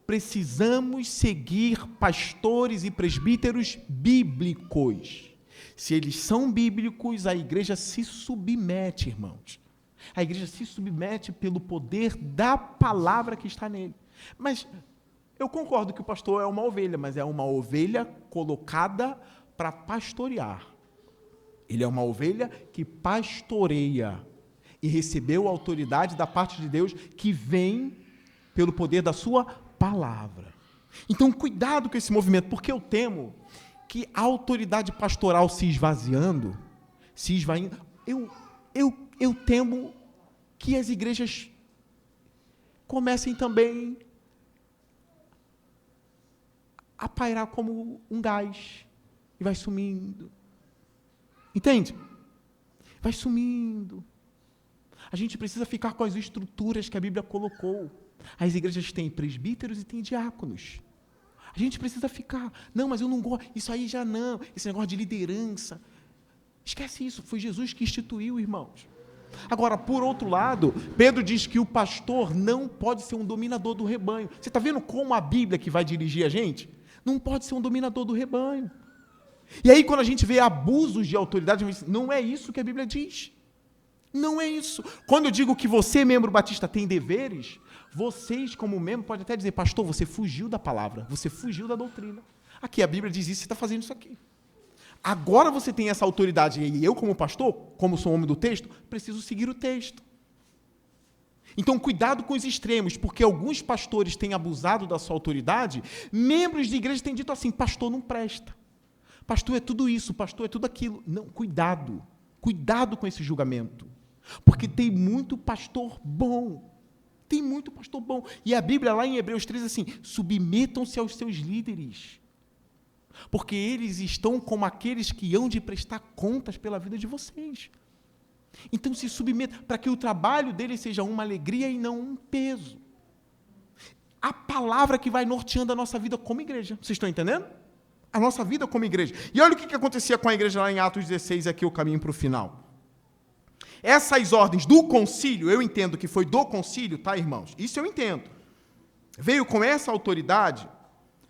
Precisamos seguir pastores e presbíteros bíblicos. Se eles são bíblicos, a igreja se submete, irmãos. A igreja se submete pelo poder da palavra que está nele. Mas eu concordo que o pastor é uma ovelha, mas é uma ovelha colocada para pastorear. Ele é uma ovelha que pastoreia e recebeu a autoridade da parte de Deus que vem pelo poder da sua palavra. Então, cuidado com esse movimento, porque eu temo que a autoridade pastoral se esvaziando, eu temo que as igrejas comecem também a pairar como um gás e vai sumindo. Entende? Vai sumindo. A gente precisa ficar com as estruturas que a Bíblia colocou. As igrejas têm presbíteros e têm diáconos. A gente precisa ficar. Não, mas eu não gosto. Isso aí já não. Esse negócio de liderança. Esquece isso. Foi Jesus que instituiu, irmãos. Agora, por outro lado, Pedro diz que o pastor não pode ser um dominador do rebanho. Você está vendo como a Bíblia que vai dirigir a gente? Não pode ser um dominador do rebanho. E aí, quando a gente vê abusos de autoridade, a gente diz, não é isso que a Bíblia diz. Não é isso. Quando eu digo que você, membro batista, tem deveres, vocês, como membro, podem até dizer, pastor, você fugiu da palavra, você fugiu da doutrina. Aqui a Bíblia diz isso, você está fazendo isso aqui. Agora você tem essa autoridade, e eu, como pastor, como sou homem do texto, preciso seguir o texto. Então, cuidado com os extremos, porque alguns pastores têm abusado da sua autoridade, membros de igreja têm dito assim, pastor não presta. Pastor é tudo isso, pastor é tudo aquilo. Não, cuidado. Cuidado com esse julgamento. Porque tem muito pastor bom. Tem muito pastor bom. E a Bíblia lá em Hebreus 13 assim, submetam-se aos seus líderes. Porque eles estão como aqueles que hão de prestar contas pela vida de vocês. Então se submetam para que o trabalho deles seja uma alegria e não um peso. A palavra que vai norteando a nossa vida como igreja. Vocês estão entendendo? A nossa vida como igreja. E olha o que acontecia com a igreja lá em Atos 16, aqui o caminho para o final. Essas ordens do concílio, eu entendo que foi do concílio, tá, irmãos? Isso eu entendo. Veio com essa autoridade,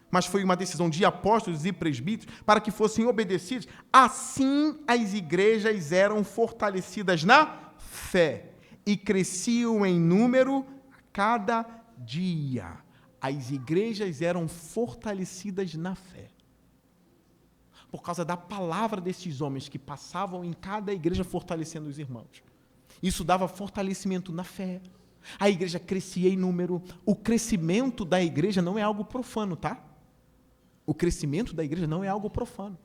mas foi uma decisão de apóstolos e presbíteros para que fossem obedecidos. Assim as igrejas eram fortalecidas na fé e cresciam em número a cada dia. As igrejas eram fortalecidas na fé. Por causa da palavra desses homens que passavam em cada igreja fortalecendo os irmãos. Isso dava fortalecimento na fé. A igreja crescia em número. O crescimento da igreja não é algo profano, tá? O crescimento da igreja não é algo profano.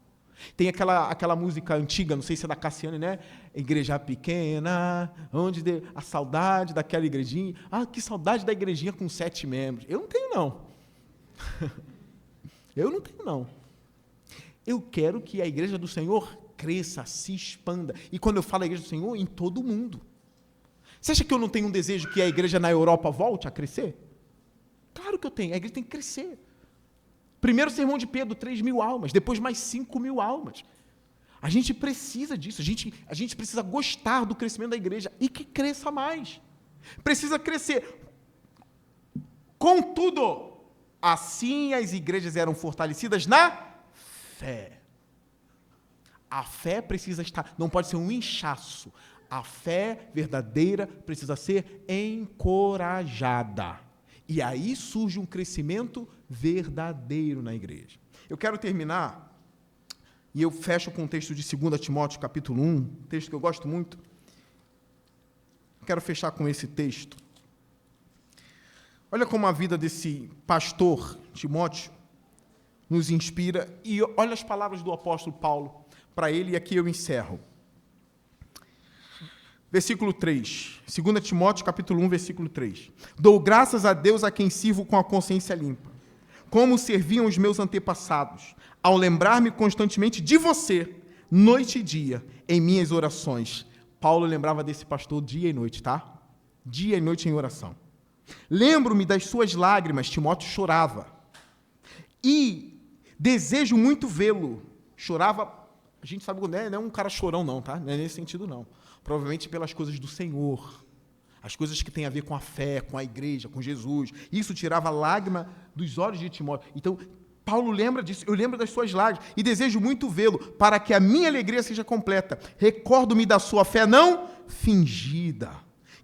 Tem aquela música antiga, não sei se é da Cassiane, né? Igreja pequena, onde a saudade daquela igrejinha. Ah, que saudade da igrejinha com 7 membros. Eu não tenho, não. Eu não tenho, não. Eu quero que a igreja do Senhor cresça, se expanda. E quando eu falo a igreja do Senhor, em todo o mundo. Você acha que eu não tenho um desejo que a igreja na Europa volte a crescer? Claro que eu tenho. A igreja tem que crescer. Primeiro sermão de Pedro, 3.000 almas. Depois mais 5.000 almas. A gente precisa disso. A gente precisa gostar do crescimento da igreja e que cresça mais. Precisa crescer. Contudo, assim as igrejas eram fortalecidas na fé. A fé precisa estar, não pode ser um inchaço. A fé verdadeira precisa ser encorajada. E aí surge um crescimento verdadeiro na igreja. Eu quero terminar, e eu fecho com o texto de 2 Timóteo, capítulo 1, texto que eu gosto muito. Quero fechar com esse texto. Olha como a vida desse pastor, Timóteo, nos inspira, e olha as palavras do apóstolo Paulo para ele, e aqui eu encerro. Versículo 3, 2 Timóteo, capítulo 1, versículo 3. Dou graças a Deus a quem sirvo com a consciência limpa, como serviam os meus antepassados, ao lembrar-me constantemente de você, noite e dia, em minhas orações. Paulo lembrava desse pastor dia e noite, tá? Dia e noite em oração. Lembro-me das suas lágrimas, Timóteo chorava, e desejo muito vê-lo. Chorava, a gente sabe que não é um cara chorão não, tá? Não é nesse sentido não. Provavelmente pelas coisas do Senhor, as coisas que têm a ver com a fé, com a igreja, com Jesus. Isso tirava a lágrima dos olhos de Timóteo. Então, Paulo lembra disso, eu lembro das suas lágrimas, e desejo muito vê-lo, para que a minha alegria seja completa. Recordo-me da sua fé não fingida,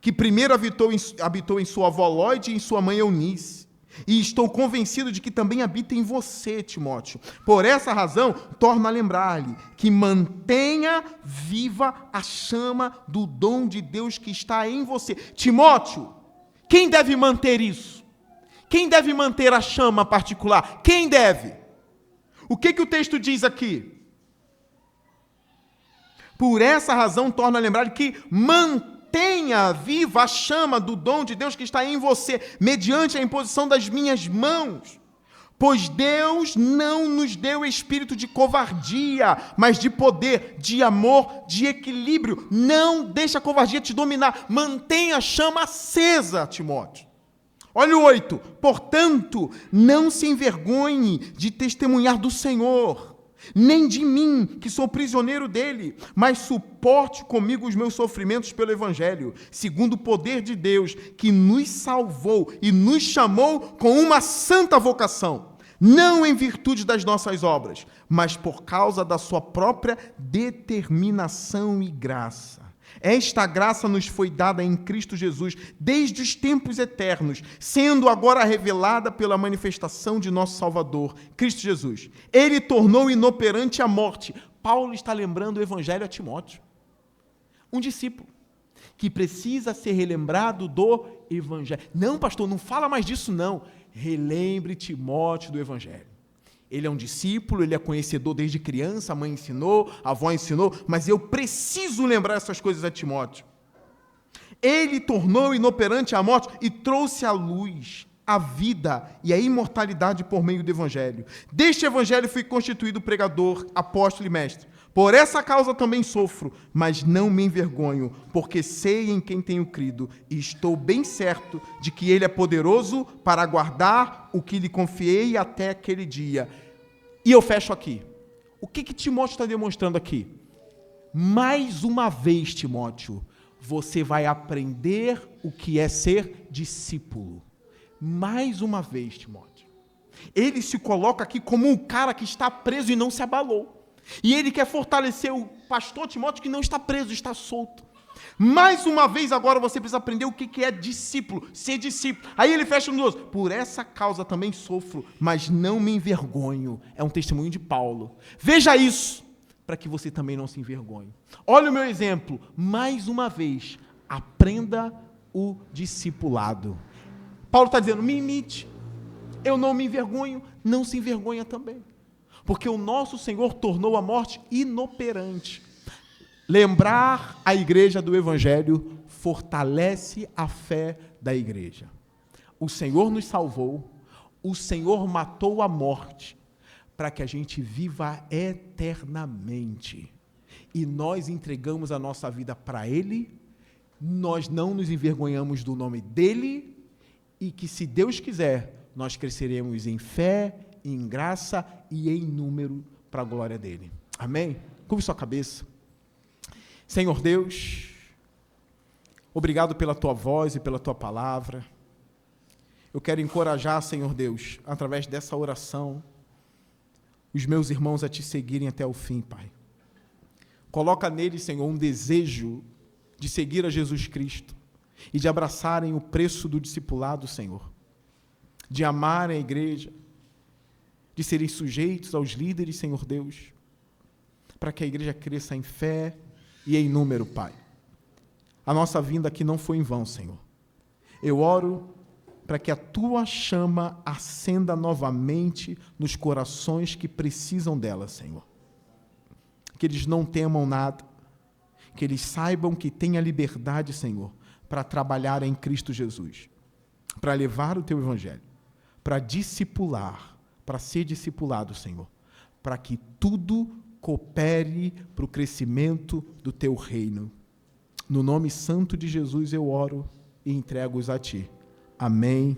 que primeiro habitou em sua avó Lóide e em sua mãe Eunice. E estou convencido de que também habita em você, Timóteo. Por essa razão, torno a lembrar-lhe que mantenha viva a chama do dom de Deus que está em você. Timóteo, quem deve manter isso? Quem deve manter a chama particular? Quem deve? O que o texto diz aqui? Por essa razão, torno a lembrar-lhe que mantenha viva a chama do dom de Deus que está em você, mediante a imposição das minhas mãos. Pois Deus não nos deu espírito de covardia, mas de poder, de amor, de equilíbrio. Não deixa a covardia te dominar. Mantenha a chama acesa, Timóteo. Olha o 8. Portanto, não se envergonhe de testemunhar do Senhor, nem de mim, que sou prisioneiro dele, mas suporte comigo os meus sofrimentos pelo Evangelho, segundo o poder de Deus, que nos salvou e nos chamou com uma santa vocação, não em virtude das nossas obras, mas por causa da sua própria determinação e graça. Esta graça nos foi dada em Cristo Jesus desde os tempos eternos, sendo agora revelada pela manifestação de nosso Salvador, Cristo Jesus. Ele tornou inoperante a morte. Paulo está lembrando o Evangelho a Timóteo. Um discípulo que precisa ser relembrado do Evangelho. Não, pastor, não fala mais disso, não. Relembre Timóteo do Evangelho. Ele é um discípulo, ele é conhecedor desde criança, a mãe ensinou, a avó ensinou, mas eu preciso lembrar essas coisas a Timóteo. Ele tornou inoperante a morte e trouxe à luz a vida e a imortalidade por meio do Evangelho. Deste Evangelho fui constituído pregador, apóstolo e mestre. Por essa causa também sofro, mas não me envergonho, porque sei em quem tenho crido e estou bem certo de que Ele é poderoso para guardar o que lhe confiei até aquele dia. E eu fecho aqui. O que Timóteo está demonstrando aqui? Mais uma vez, Timóteo, você vai aprender o que é ser discípulo. Mais uma vez, Timóteo. Ele se coloca aqui como um cara que está preso e não se abalou. E ele quer fortalecer o pastor Timóteo que não está preso, está solto. Mais uma vez agora você precisa aprender o que é discípulo, ser discípulo. Aí ele fecha no 12. Por essa causa também sofro, mas não me envergonho. É um testemunho de Paulo. Veja isso, para que você também não se envergonhe. Olha o meu exemplo. Mais uma vez, Aprenda o discipulado. Paulo está dizendo, me imite. Eu não me envergonho, não se envergonha também. Porque o nosso Senhor tornou a morte inoperante. Lembrar a igreja do Evangelho fortalece a fé da igreja. O Senhor nos salvou, o Senhor matou a morte, para que a gente viva eternamente. E nós entregamos a nossa vida para Ele, nós não nos envergonhamos do nome dEle, e que, se Deus quiser, nós cresceremos em fé, em graça e em número para a glória dEle. Amém? Curve sua cabeça. Senhor Deus, obrigado pela Tua voz e pela Tua palavra. Eu quero encorajar, Senhor Deus, através dessa oração, os meus irmãos a Te seguirem até o fim, Pai. Coloca neles, Senhor, um desejo de seguir a Jesus Cristo e de abraçarem o preço do discipulado, Senhor, de amarem a igreja, de serem sujeitos aos líderes, Senhor Deus, para que a igreja cresça em fé e em número, Pai. A nossa vinda aqui não foi em vão, Senhor. Eu oro para que a Tua chama acenda novamente nos corações que precisam dela, Senhor. Que eles não temam nada, que eles saibam que têm a liberdade, Senhor, para trabalhar em Cristo Jesus, para levar o Teu Evangelho, para discipular, para ser discipulado, Senhor, para que tudo coopere para o crescimento do Teu reino. No nome santo de Jesus eu oro e entrego-os a Ti. Amém